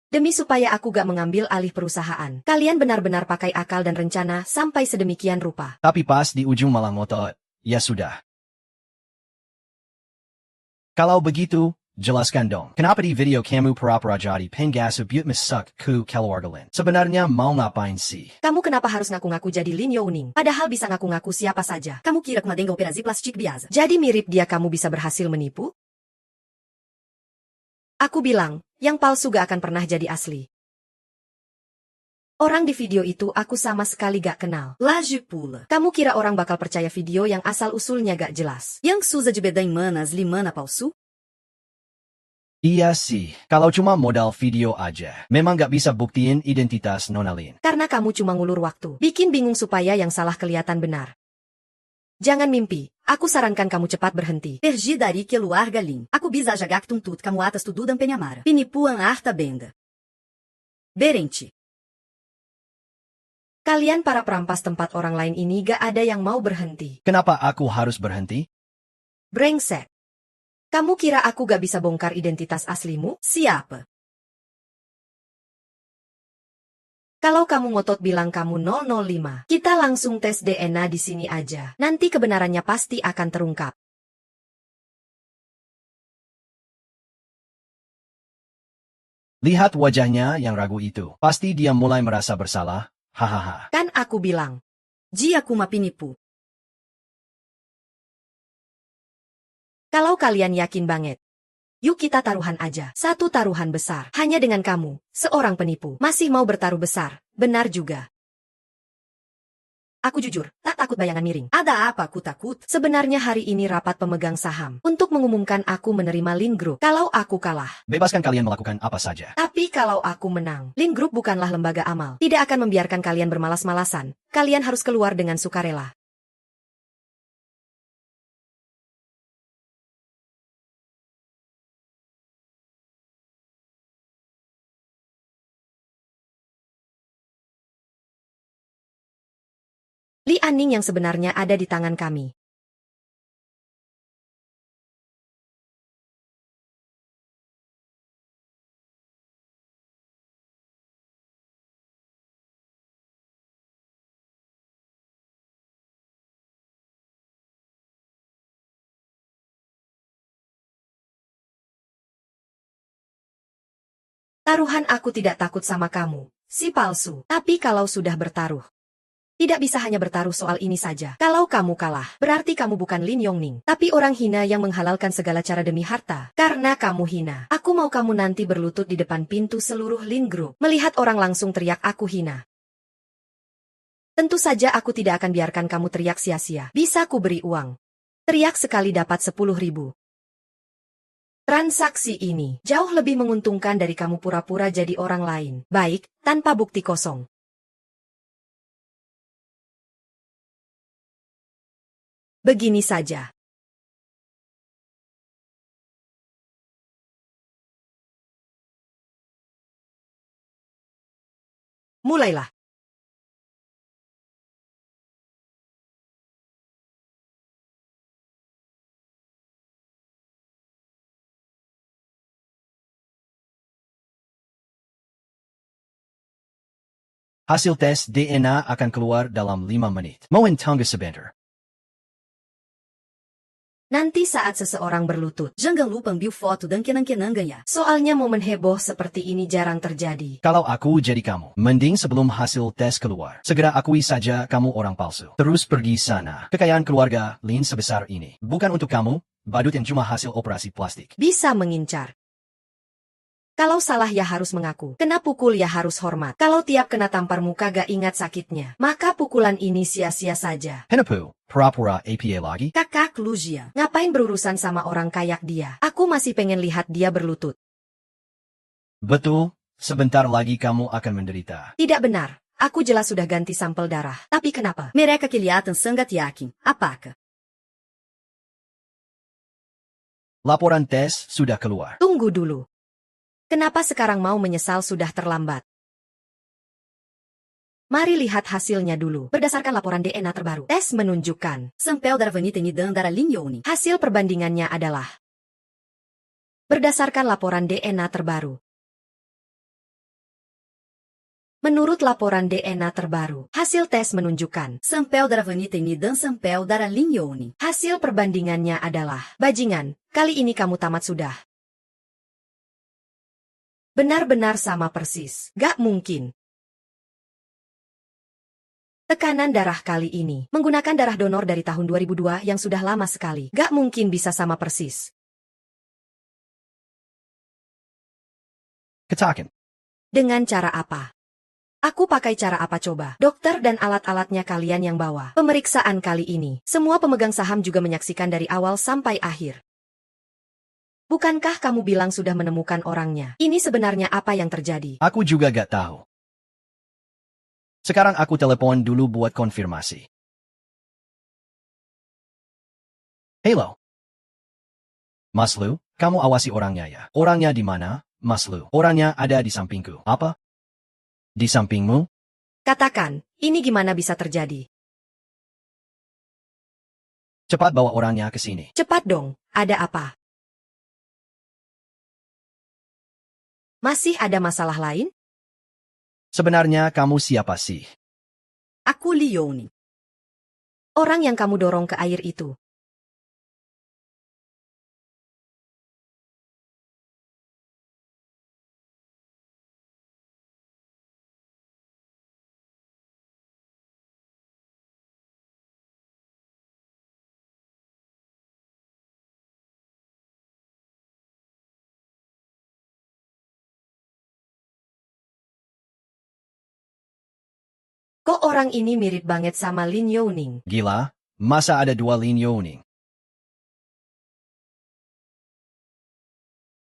Demi supaya aku gak mengambil alih perusahaan, kalian benar-benar pakai akal dan rencana sampai sedemikian rupa. Tapi pas di ujung malah ngotot. Ya sudah. Kalau begitu, jelaskan dong. Kenapa di video kamu pura-pura jadi penggasu buat mesek ku keluarga Lin? Sebenarnya mau ngapain sih? Kamu kenapa harus ngaku-ngaku jadi Lin Youning? Padahal bisa ngaku-ngaku siapa saja. Kamu kira ku madenga operasi plastik biasa? Jadi mirip dia kamu bisa berhasil menipu? Aku bilang, yang palsu gak akan pernah jadi asli. Orang di video itu aku sama sekali gak kenal. Laje pula. Kamu kira orang bakal percaya video yang asal-usulnya gak jelas? Yang Suza de Bedang Manas Limana palsu? Iya sih, kalau cuma modal video aja, memang gak bisa buktiin identitas Nona Lin. Karena kamu cuma ngulur waktu, bikin bingung supaya yang salah kelihatan benar. Jangan mimpi, aku sarankan kamu cepat berhenti. Pergi dari keluarga Lin. Aku bisa jagar tuntut kamu atas tududan penyamara. Penipuan harta benda. Berente. Kalian para perampas tempat orang lain ini gak ada yang mau berhenti. Kenapa aku harus berhenti? Brengsek. Kamu kira aku gak bisa bongkar identitas aslimu? Siapa? Kalau kamu ngotot bilang kamu 005, kita langsung tes DNA di sini aja. Nanti kebenarannya pasti akan terungkap. Lihat wajahnya yang ragu itu. Pasti dia mulai merasa bersalah. Hahaha. Kan aku bilang. Dia kuma penipu. Kalau kalian yakin banget, yuk kita taruhan aja. Satu taruhan besar. Hanya dengan kamu, seorang penipu. Masih mau bertaruh besar. Benar juga. Aku jujur, tak takut bayangan miring. Ada apa aku takut? Sebenarnya hari ini rapat pemegang saham. Untuk mengumumkan aku menerima Lin Group. Kalau aku kalah. Bebaskan kalian melakukan apa saja. Tapi kalau aku menang, Lin Group bukanlah lembaga amal. Tidak akan membiarkan kalian bermalas-malasan. Kalian harus keluar dengan sukarela. Li Aning yang sebenarnya ada di tangan kami. Taruhan aku tidak takut sama kamu, si palsu. Tapi kalau sudah bertaruh, tidak bisa hanya bertaruh soal ini saja. Kalau kamu kalah, berarti kamu bukan Lin Yongning, tapi orang hina yang menghalalkan segala cara demi harta. Karena kamu hina, aku mau kamu nanti berlutut di depan pintu seluruh Lin Group. Melihat orang langsung teriak aku hina. Tentu saja aku tidak akan biarkan kamu teriak sia-sia. Bisa ku beri uang. Teriak sekali dapat 10.000. Transaksi ini jauh lebih menguntungkan dari kamu pura-pura jadi orang lain. Baik, tanpa bukti kosong. Begini saja. Mulailah. Hasil tes DNA akan keluar dalam 5 menit. Mohon tunggu sebentar. Nanti saat seseorang berlutut, Jangan lupa ambil foto dan kenang-kenangan ya. soalnya momen heboh seperti ini jarang terjadi. Kalau aku jadi kamu, mending sebelum hasil tes keluar, segera akui saja kamu orang palsu. Terus pergi sana. Kekayaan keluarga Lin sebesar ini. Bukan untuk kamu, badut yang cuma hasil operasi plastik. Bisa mengincar. Kalau salah ya harus mengaku. Kena pukul ya harus hormat. Kalau tiap kena tampar muka gak ingat sakitnya, maka pukulan ini sia-sia saja. Penipu, pura-pura APA lagi? Kakak Lujia. Ngapain berurusan sama orang kayak dia? Aku masih pengen lihat dia berlutut. Betul, sebentar lagi kamu akan menderita. Tidak benar. Aku jelas sudah ganti sampel darah. Tapi kenapa? Mereka kelihatan sangat yakin. Apakah? Laporan tes sudah keluar. Tunggu dulu. Kenapa sekarang mau menyesal sudah terlambat? Mari lihat hasilnya dulu. Berdasarkan laporan DNA terbaru, tes menunjukkan Sampel darah Vanita ini dan darah Lin Yoning. hasil perbandingannya adalah berdasarkan laporan DNA terbaru. Menurut laporan DNA terbaru, hasil tes menunjukkan Sampel darah Vanita ini dan sampel darah Lin Yoning. hasil perbandingannya adalah bajingan. Kali ini kamu tamat sudah. Benar-benar sama persis. Gak mungkin. Tekanan darah kali ini menggunakan darah donor dari tahun 2002 yang sudah lama sekali. Gak mungkin bisa sama persis. Katakan. Dengan cara apa? Aku pakai cara apa coba? Dokter dan alat-alatnya kalian yang bawa. Pemeriksaan kali ini, semua pemegang saham juga menyaksikan dari awal sampai akhir. Bukankah kamu bilang sudah menemukan orangnya? Ini sebenarnya apa yang terjadi? Aku juga gak tahu. Sekarang aku telepon dulu buat konfirmasi. Halo. Mas Lu, kamu awasi orangnya ya. Orangnya di mana, Mas Lu? Orangnya ada di sampingku. Apa? Di sampingmu? Katakan, ini gimana bisa terjadi? Cepat bawa orangnya ke sini. Cepat dong, ada apa? Masih ada masalah lain? Sebenarnya kamu siapa sih? Aku Lin Yoning. Orang yang kamu dorong ke air itu. Kok orang ini mirip banget sama Lin Youning? Gila, masa ada dua Lin Youning?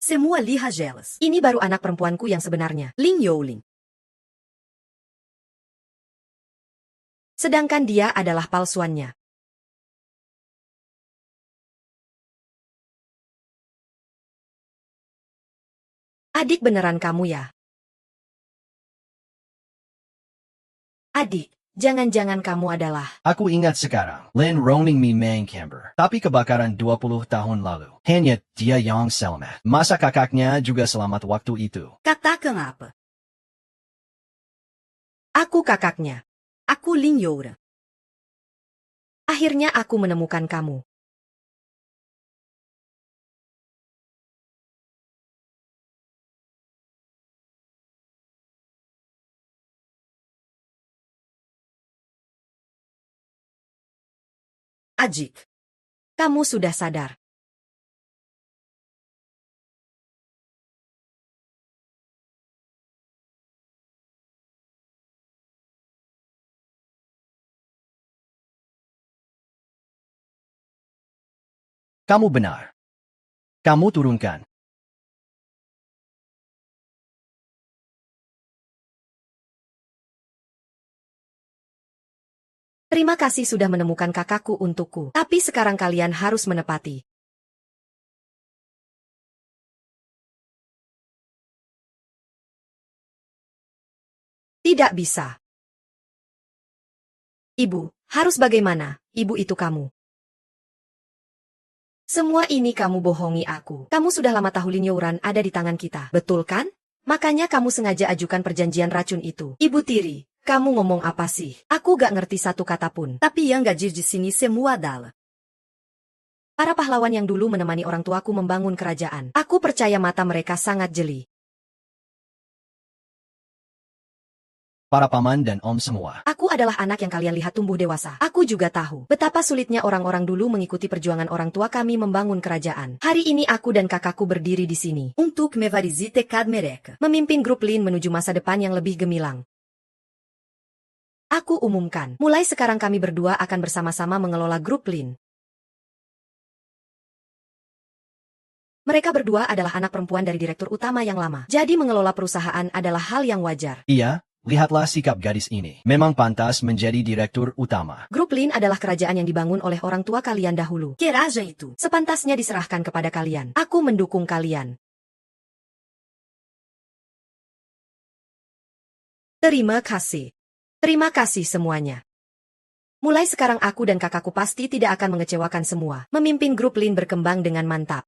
Semua lihat jelas. Ini baru anak perempuanku yang sebenarnya. Lin Yoling. Sedangkan dia adalah palsuannya. Adik beneran kamu ya? Adik, jangan-jangan kamu adalah... Aku ingat sekarang, Lin Roning Mi Mang Camber. Tapi kebakaran 20 tahun lalu. Hanya dia yang selamat. Masa kakaknya juga selamat waktu itu. Katakan apa? Aku kakaknya. Aku Lin Youra. Akhirnya aku menemukan kamu. Adik. Kamu sudah sadar. Kamu benar. Kamu turunkan. Terima kasih sudah menemukan kakakku untukku. Tapi sekarang kalian harus menepati. Tidak bisa. Ibu, harus bagaimana? Ibu itu kamu. Semua ini kamu bohongi aku. Kamu sudah lama tahu Lin Youran ada di tangan kita, betul kan? Makanya kamu sengaja ajukan perjanjian racun itu. Ibu tiri, kamu ngomong apa sih? Aku gak ngerti satu kata pun. Tapi yang gajir di sini semua adalah Para pahlawan yang dulu menemani orang tuaku membangun kerajaan. Aku percaya mata mereka sangat jeli. Para paman dan om semua. Aku adalah anak yang kalian lihat tumbuh dewasa. Aku juga tahu betapa sulitnya orang-orang dulu mengikuti perjuangan orang tua kami membangun kerajaan. Hari ini aku dan kakakku berdiri di sini. untuk mevarizite kad mereka. Memimpin grup Lin menuju masa depan yang lebih gemilang. Aku umumkan, mulai sekarang kami berdua akan bersama-sama mengelola grup Lin. Mereka berdua adalah anak perempuan dari direktur utama yang lama. Jadi mengelola perusahaan adalah hal yang wajar. Iya, lihatlah sikap gadis ini. Memang pantas menjadi direktur utama. Grup Lin adalah kerajaan yang dibangun oleh orang tua kalian dahulu. Que raja itu? Sepantasnya diserahkan kepada kalian. Aku mendukung kalian. Terima kasih. Terima kasih semuanya. Mulai sekarang aku dan kakakku pasti tidak akan mengecewakan semua. Memimpin grup Lin berkembang dengan mantap.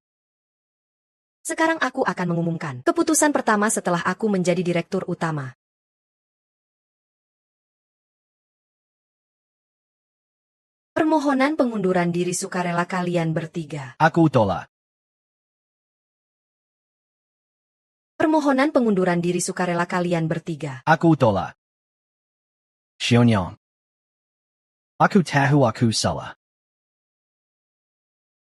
Sekarang aku akan mengumumkan keputusan pertama setelah aku menjadi direktur utama. Permohonan pengunduran diri sukarela kalian bertiga. Aku tolak. Permohonan pengunduran diri sukarela kalian bertiga. Aku tolak. Xionyang. Aku tahu aku salah.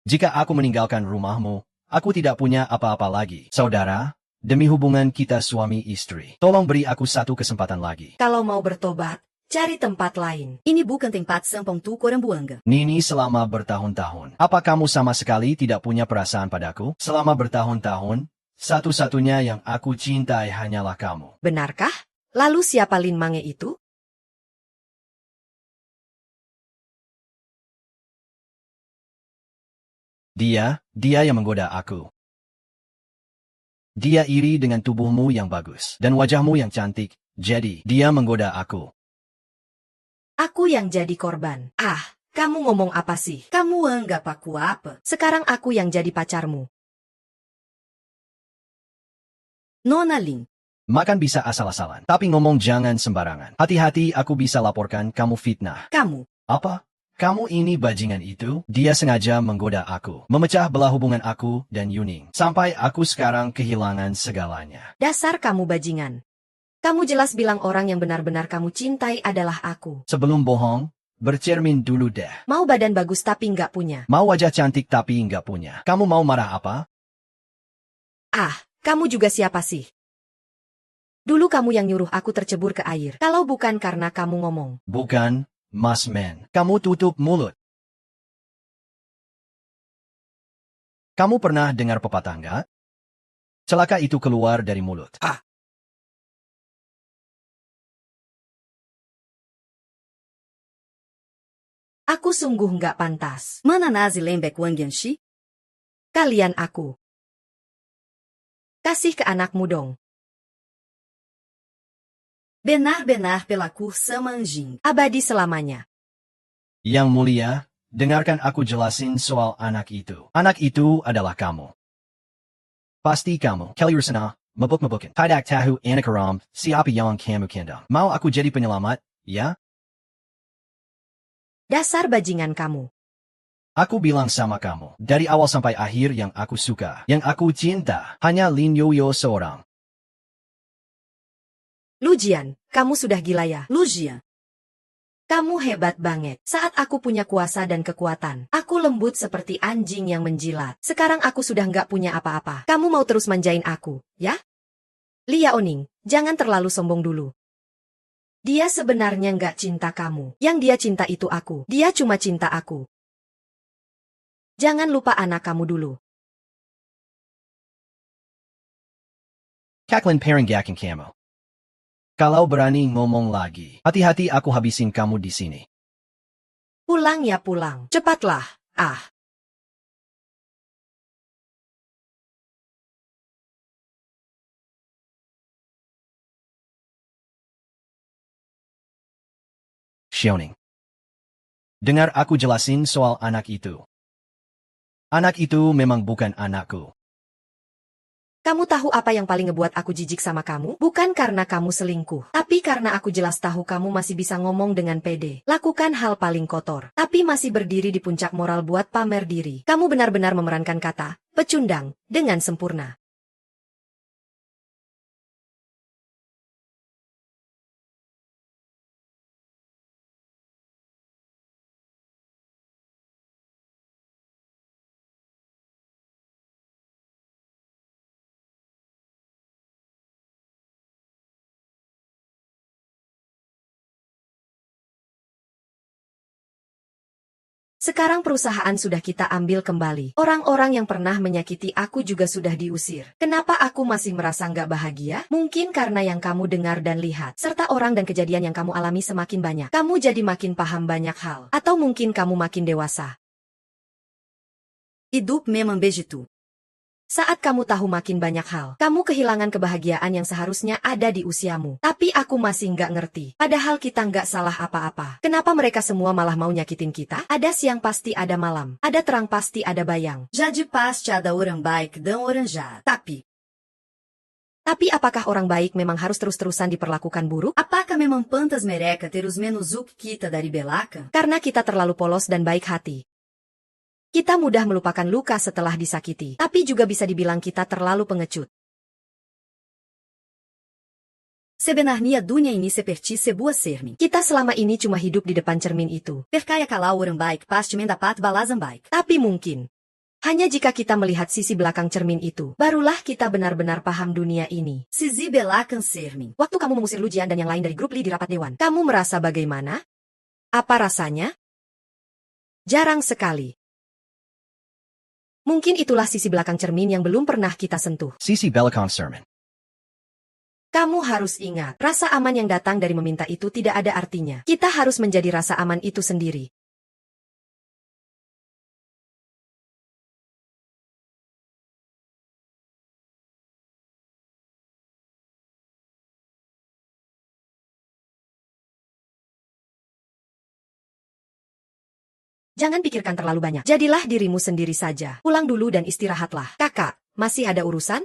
Jika aku meninggalkan rumahmu, aku tidak punya apa-apa lagi. Saudara, demi hubungan kita suami istri, tolong beri aku satu kesempatan lagi. Kalau mau bertobat, cari tempat lain. Ini bukan tempat sempong tu Korambuanga. Nini selama bertahun-tahun. Apa kamu sama sekali tidak punya perasaan padaku? Selama bertahun-tahun, satu-satunya yang aku cintai hanyalah kamu. Benarkah? Lalu siapa Lin Mange itu? Dia yang menggoda aku. Dia iri dengan tubuhmu yang bagus dan wajahmu yang cantik, jadi dia menggoda aku. Aku yang jadi korban. Ah, kamu ngomong apa sih? Kamu anggap aku apa? Sekarang aku yang jadi pacarmu. Nona Lin. Makan bisa asal-asalan, tapi ngomong jangan sembarangan. Hati-hati aku bisa laporkan kamu fitnah. Kamu. Apa? Kamu ini bajingan itu? Dia sengaja menggoda aku, memecah belah hubungan aku dan Yuning, sampai aku sekarang kehilangan segalanya. Dasar kamu bajingan. Kamu jelas bilang orang yang benar-benar kamu cintai adalah aku. Sebelum bohong, bercermin dulu deh. Mau badan bagus tapi nggak punya. Mau wajah cantik tapi nggak punya. Kamu mau marah apa? Ah, kamu juga siapa sih? Dulu kamu yang nyuruh aku tercebur ke air. Kalau bukan karena kamu ngomong. Bukan, Mas Men. Kamu tutup mulut. Kamu pernah dengar pepatah nggak? Celaka itu keluar dari mulut. Aku sungguh nggak pantas. Mana nazi lembek Wangianshi? Kalian aku. Kasih ke anakmu dong. Benar-benar pela cursa manjing. Abadi selamanya. Yang mulia, dengarkan aku jelasin soal anak itu. Anak itu adalah kamu. Pasti kamu, Kelly Rusana, mabuk-mabukin. Tidak tahu anak haram, siapa yang kamu kendang. Mau aku jadi penyelamat, ya? Dasar bajingan kamu. Aku bilang sama kamu, dari awal sampai akhir yang aku suka, yang aku cinta, hanya Lin Yoyo seorang. Lujian, kamu sudah gila ya? Lugia. Kamu hebat banget. Saat aku punya kuasa dan kekuatan, aku lembut seperti anjing yang menjilat. Sekarang aku sudah nggak punya apa-apa. Kamu mau terus manjain aku, ya? Lia Oning, jangan terlalu sombong dulu. Dia sebenarnya nggak cinta kamu. Yang dia cinta itu aku. Dia cuma cinta aku. Jangan lupa anak kamu dulu. Kaklin Paranggaking kamu. Kalau berani ngomong lagi, hati-hati aku habisin kamu di sini. Pulang ya pulang. Cepatlah. Ah. Xiaoning. Dengar aku jelasin soal anak itu. Anak itu memang bukan anakku. Kamu tahu apa yang paling ngebuat aku jijik sama kamu? Bukan karena kamu selingkuh, tapi karena aku jelas tahu kamu masih bisa ngomong dengan pede. Lakukan hal paling kotor, tapi masih berdiri di puncak moral buat pamer diri. Kamu benar-benar memerankan kata, pecundang, dengan sempurna. Sekarang perusahaan sudah kita ambil kembali. Orang-orang yang pernah menyakiti aku juga sudah diusir. Kenapa aku masih merasa nggak bahagia? Mungkin karena yang kamu dengar dan lihat, serta orang dan kejadian yang kamu alami semakin banyak. Kamu jadi makin paham banyak hal. Atau mungkin kamu makin dewasa. Hidup memang begitu. Saat kamu tahu makin banyak hal, kamu kehilangan kebahagiaan yang seharusnya ada di usiamu. Tapi aku masih nggak ngerti. Padahal kita nggak salah apa-apa. Kenapa mereka semua malah mau nyakitin kita? Ada siang pasti ada malam. Ada terang pasti ada bayang. Já de paste ada orang baik dan orang jahat. Tapi apakah orang baik memang harus terus-terusan diperlakukan buruk? Apakah memang pantas mereka ter os menos o que kita dari belaka? Karena kita terlalu polos dan baik hati. Kita mudah melupakan luka setelah disakiti, tapi juga bisa dibilang kita terlalu pengecut. Sebenarnya dunia ini seperti sebuah cermin. Kita selama ini cuma hidup di depan cermin itu. Percaya kalau orang baik pasti mendapat balasan baik. Tapi mungkin, hanya jika kita melihat sisi belakang cermin itu, barulah kita benar-benar paham dunia ini. Sisi belakang cermin. Waktu kamu mengusir Lujian dan yang lain dari grup Li di rapat dewan, kamu merasa bagaimana? Apa rasanya? Jarang sekali. Mungkin itulah sisi belakang cermin yang belum pernah kita sentuh. Sisi belakang cermin. Kamu harus ingat, rasa aman yang datang dari meminta itu tidak ada artinya. Kita harus menjadi rasa aman itu sendiri. Jangan pikirkan terlalu banyak. Jadilah dirimu sendiri saja. Pulang dulu dan istirahatlah. Kakak, masih ada urusan?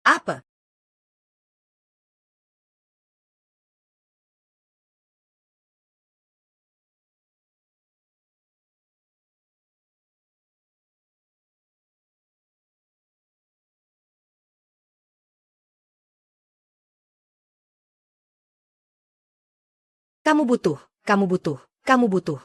Apa? Kamu butuh, kamu butuh, kamu butuh.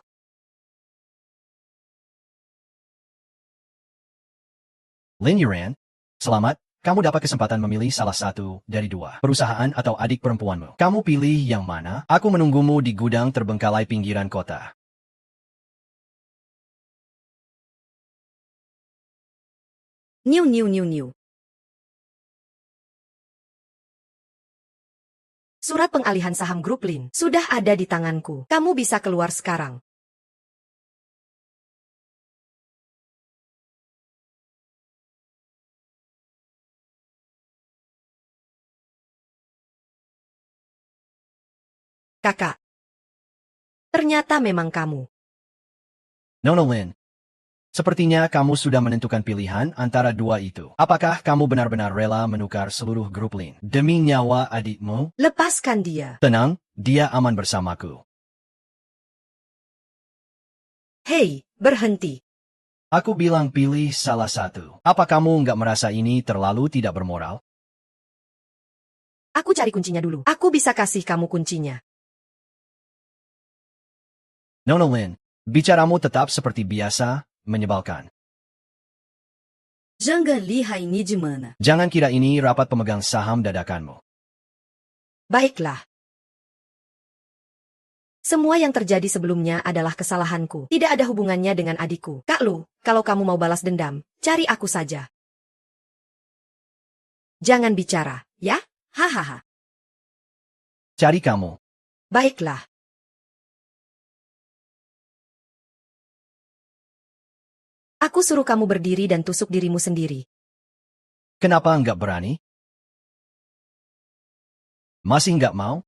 Lin Yuran, selamat. Kamu dapat kesempatan memilih salah satu dari dua perusahaan atau adik perempuanmu. Kamu pilih yang mana? Aku menunggumu di gudang terbengkalai pinggiran kota. Niu. Surat pengalihan saham grup Lin sudah ada di tanganku. Kamu bisa keluar sekarang. Kakak. Ternyata memang kamu. Nona Lin. Sepertinya kamu sudah menentukan pilihan antara dua itu. Apakah kamu benar-benar rela menukar seluruh grup Lin demi nyawa adikmu? Lepaskan dia. Tenang, dia aman bersamaku. Hei, berhenti. Aku bilang pilih salah satu. Apa kamu nggak merasa ini terlalu tidak bermoral? Aku cari kuncinya dulu. Aku bisa kasih kamu kuncinya. Nona Lin, bicaramu tetap seperti biasa, menyebalkan. Jangan lihat ini di mana. Jangan kira ini rapat pemegang saham dadakanmu. Baiklah. Semua yang terjadi sebelumnya adalah kesalahanku. Tidak ada hubungannya dengan adikku. Kak Lu, kalau kamu mau balas dendam, cari aku saja. Jangan bicara, ya? Hahaha. Cari kamu. Baiklah. Aku suruh kamu berdiri dan tusuk dirimu sendiri. Kenapa nggak berani? Masih nggak mau?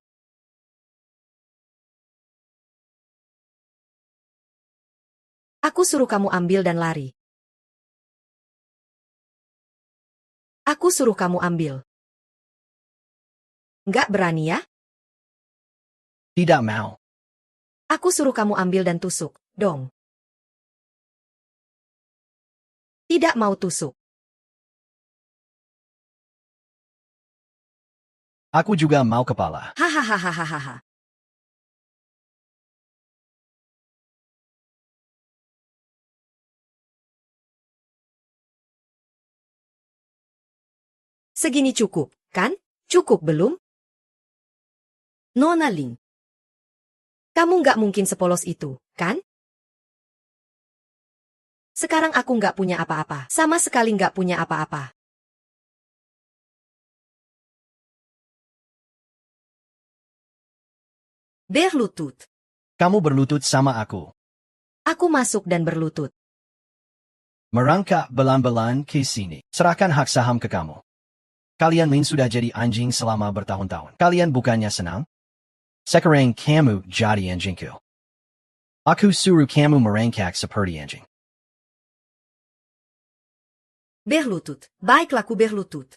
Aku suruh kamu ambil dan lari. Aku suruh kamu ambil. Nggak berani ya? Tidak mau. Aku suruh kamu ambil dan tusuk, dong. Tidak mau tusuk. Aku juga mau kepala. Hahaha. Segini cukup, kan? Cukup belum? Nona Lin. Kamu nggak mungkin sepolos itu, kan? Sekarang aku nggak punya apa-apa. Sama sekali nggak punya apa-apa. Berlutut. Kamu berlutut sama aku. Aku masuk dan berlutut. Merangkak belan-belan ke sini. Serahkan hak saham ke kamu. Kalian Lin sudah jadi anjing selama bertahun-tahun. Kalian bukannya senang? Sekarang kamu jadi anjingku. Aku suruh kamu merangkak seperti anjing. Berlutut. Baiklah ku berlutut.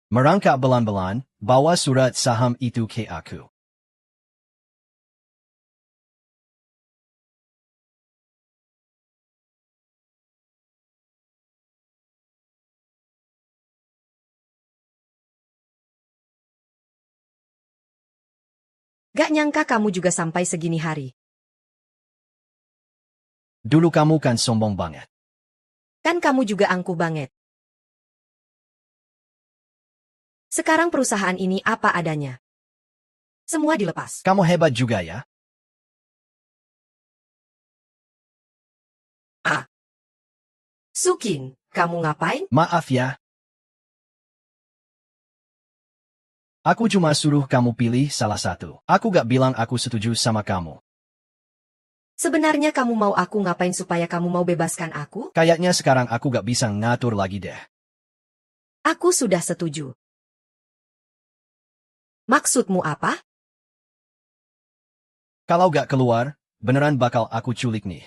Merangkak belan-belan, bawa surat saham itu ke aku. Gak nyangka kamu juga sampai segini hari. Dulu kamu kan sombong banget. Kan kamu juga angkuh banget. Sekarang perusahaan ini apa adanya. Semua dilepas. Kamu hebat juga ya. Sukin, kamu ngapain? Maaf ya. Aku cuma suruh kamu pilih salah satu. Aku gak bilang aku setuju sama kamu. Sebenarnya kamu mau aku ngapain supaya kamu mau bebaskan aku? Kayaknya sekarang aku gak bisa ngatur lagi deh. Aku sudah setuju. Maksudmu apa? Kalau gak keluar, beneran bakal aku culik nih.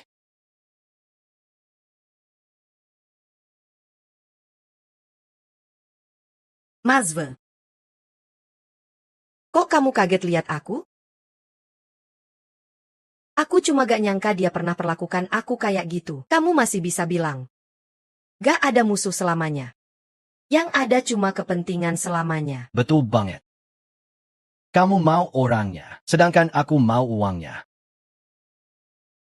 Masva. Kok kamu kaget lihat aku? Aku cuma gak nyangka dia pernah perlakukan aku kayak gitu. Kamu masih bisa bilang. Gak ada musuh selamanya. Yang ada cuma kepentingan selamanya. Betul banget. Kamu mau orangnya, sedangkan aku mau uangnya.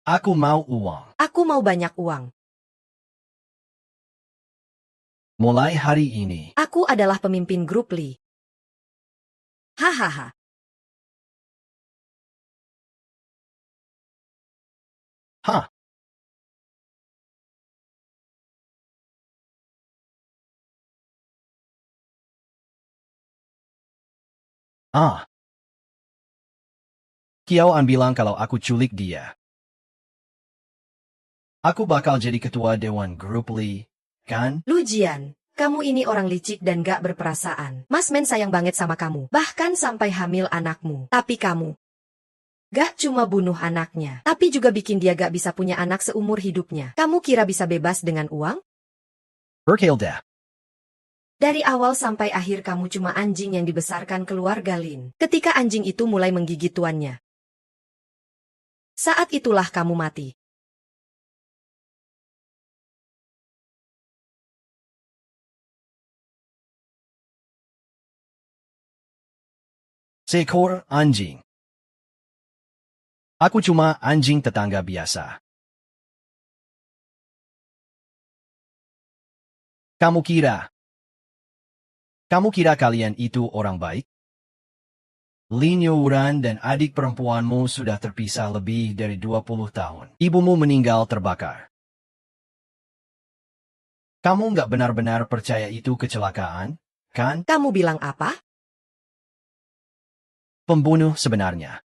Aku mau uang. Aku mau banyak uang. Mulai hari ini, Aku adalah pemimpin grup Li. Hahaha. hah? Ah. Kiaoan bilang kalau aku culik dia. Aku bakal jadi ketua dewan grup Li, kan? Lu Jian, kamu ini orang licik dan gak berperasaan. Mas Men sayang banget sama kamu. Bahkan sampai hamil anakmu. Tapi kamu gak cuma bunuh anaknya, tapi juga bikin dia gak bisa punya anak seumur hidupnya. Kamu kira bisa bebas dengan uang? Berkelda. Dari awal sampai akhir kamu cuma anjing yang dibesarkan keluarga Lin. Ketika anjing itu mulai menggigit tuannya. Saat itulah kamu mati. Seekor anjing. Aku cuma anjing tetangga biasa. Kamu kira kalian itu orang baik? Lin Youran dan adik perempuanmu sudah terpisah lebih dari 20 tahun. Ibumu meninggal terbakar. Kamu nggak benar-benar percaya itu kecelakaan, kan? Kamu bilang apa? Pembunuh sebenarnya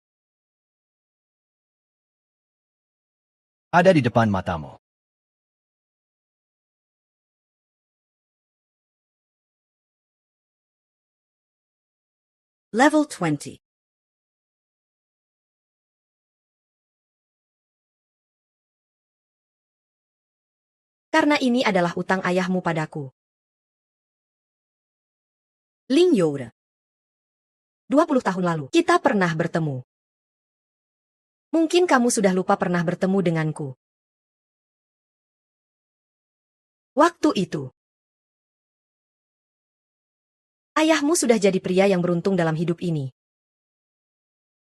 ada di depan matamu. Level 20. Karena ini adalah utang ayahmu padaku. Lin Youra. 20 tahun lalu, kita pernah bertemu. Mungkin kamu sudah lupa pernah bertemu denganku. Waktu itu, Ayahmu sudah jadi pria yang beruntung dalam hidup ini.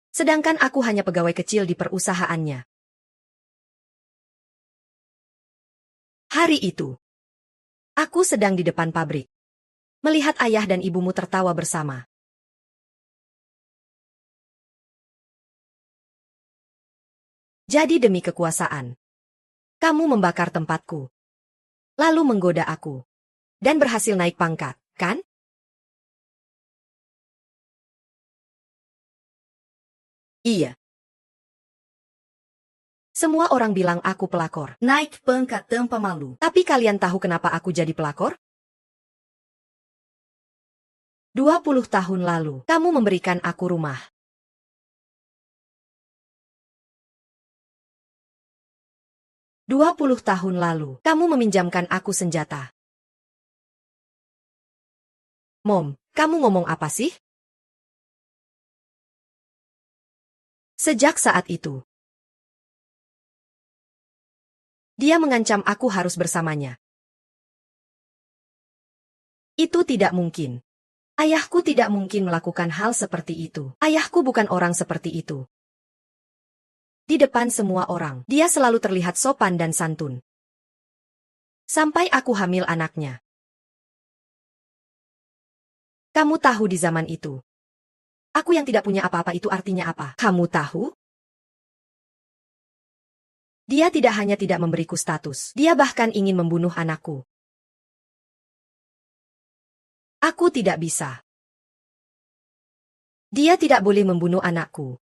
Sedangkan aku hanya pegawai kecil di perusahaannya. Hari itu, aku sedang di depan pabrik, melihat ayah dan ibumu tertawa bersama. Jadi demi kekuasaan, kamu membakar tempatku, lalu menggoda aku, dan berhasil naik pangkat, kan? Iya. Semua orang bilang aku pelakor. Naik pangkat tampa malu. Tapi kalian tahu kenapa aku jadi pelakor? 20 tahun lalu, kamu memberikan aku rumah. Tahun lalu, kamu meminjamkan aku senjata. Mom, kamu ngomong apa sih? Sejak saat itu, dia mengancam aku harus bersamanya. Itu tidak mungkin. Ayahku tidak mungkin melakukan hal seperti itu. Ayahku bukan orang seperti itu. Di depan semua orang, dia selalu terlihat sopan dan santun. Sampai aku hamil anaknya. Kamu tahu di zaman itu, aku yang tidak punya apa-apa itu artinya apa? Kamu tahu? Dia tidak hanya tidak memberiku status, dia bahkan ingin membunuh anakku. Aku tidak bisa. Dia tidak boleh membunuh anakku.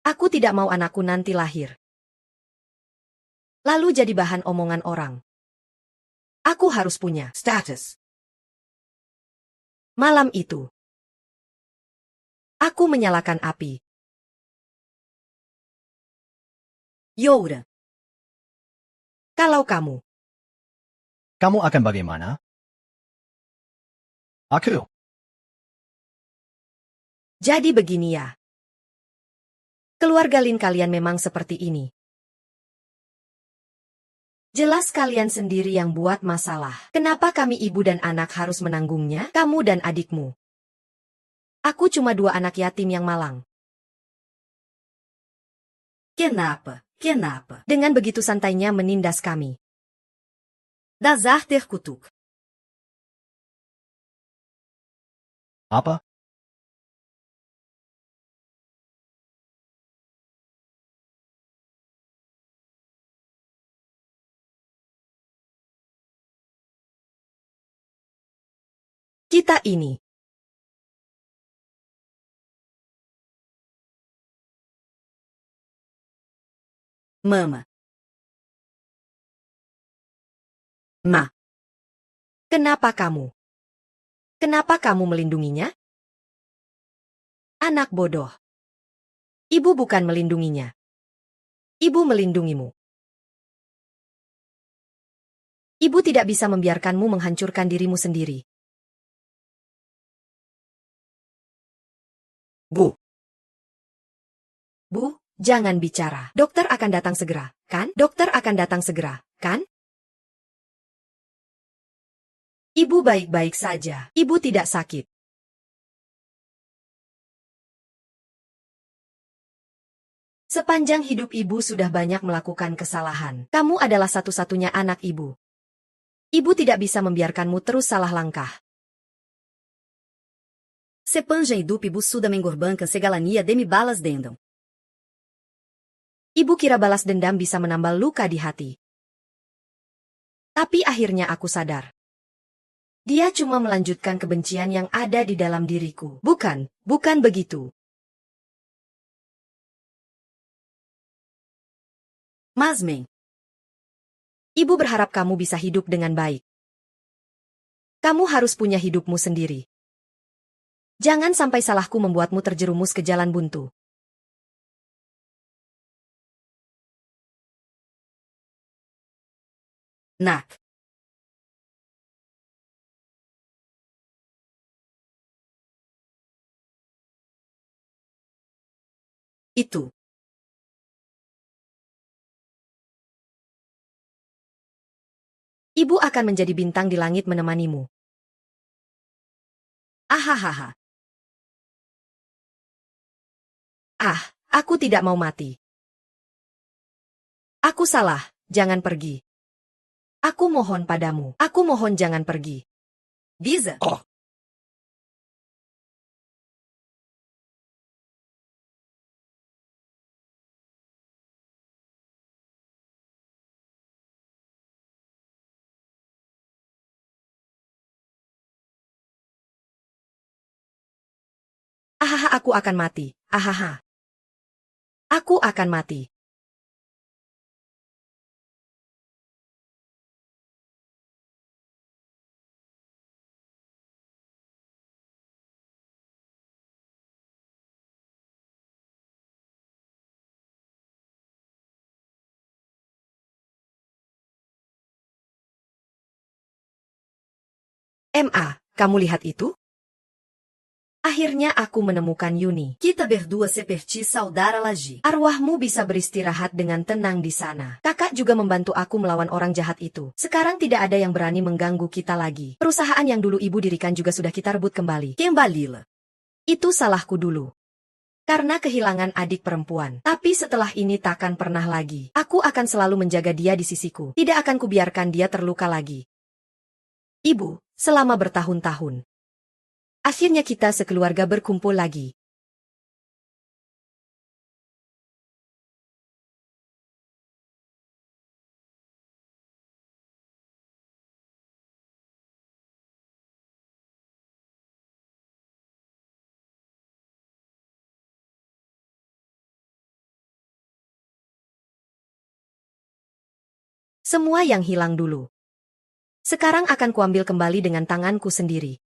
Aku tidak mau anakku nanti lahir, lalu jadi bahan omongan orang. Aku harus punya status. Malam itu, aku menyalakan api. Youra. Kalau kamu, Kamu akan bagaimana? Aku. jadi begini ya. Keluarga Lin kalian memang seperti ini. Jelas kalian sendiri yang buat masalah. Kenapa kami ibu dan anak harus menanggungnya? Kamu dan adikmu. Aku cuma 2 anak yatim yang malang. Kenapa? Kenapa? Dengan begitu santainya menindas kami. Dasar terkutuk. Apa? Kita ini. Mama. Ma. Kenapa kamu? Kenapa kamu melindunginya? Anak bodoh. Ibu bukan melindunginya. Ibu melindungimu. Ibu tidak bisa membiarkanmu menghancurkan dirimu sendiri. Bu. Bu, jangan bicara. Dokter akan datang segera, kan? Dokter akan datang segera, kan? Ibu baik-baik saja. Ibu tidak sakit. Sepanjang hidup ibu sudah banyak melakukan kesalahan. Kamu adalah satu-satunya anak ibu. Ibu tidak bisa membiarkanmu terus salah langkah. Sepanja idupi busuda mengorbankan segalania demi balas dendam. Ibu kira balas dendam bisa menambal luka di hati. Tapi akhirnya aku sadar. Dia cuma melanjutkan kebencian yang ada di dalam diriku. Bukan begitu. Mas, mãe, Ibu berharap kamu bisa hidup dengan baik. Kamu harus punya hidupmu sendiri. Jangan sampai salahku membuatmu terjerumus ke jalan buntu. Nak. Itu. Ibu akan menjadi bintang di langit menemanimu. Ahahaha. Ah, aku tidak mau mati. Aku salah, jangan pergi. Aku mohon padamu, aku mohon jangan pergi. Bisa. Ahaha, aku akan mati. Ahaha. Aku akan mati. Kamu lihat itu? Akhirnya aku menemukan Yuni. Kita berdua seperti saudara lagi. Arwahmu bisa beristirahat dengan tenang di sana. Kakak juga membantu aku melawan orang jahat itu. Sekarang tidak ada yang berani mengganggu kita lagi. Perusahaan yang dulu ibu dirikan juga sudah kita rebut kembali. Kembalilah. Itu salahku dulu. Karena kehilangan adik perempuan. Tapi setelah ini takkan pernah lagi. Aku akan selalu menjaga dia di sisiku. Tidak akan kubiarkan dia terluka lagi. Ibu, selama bertahun-tahun. Akhirnya kita sekeluarga berkumpul lagi. Semua yang hilang dulu. Sekarang akan kuambil kembali dengan tanganku sendiri.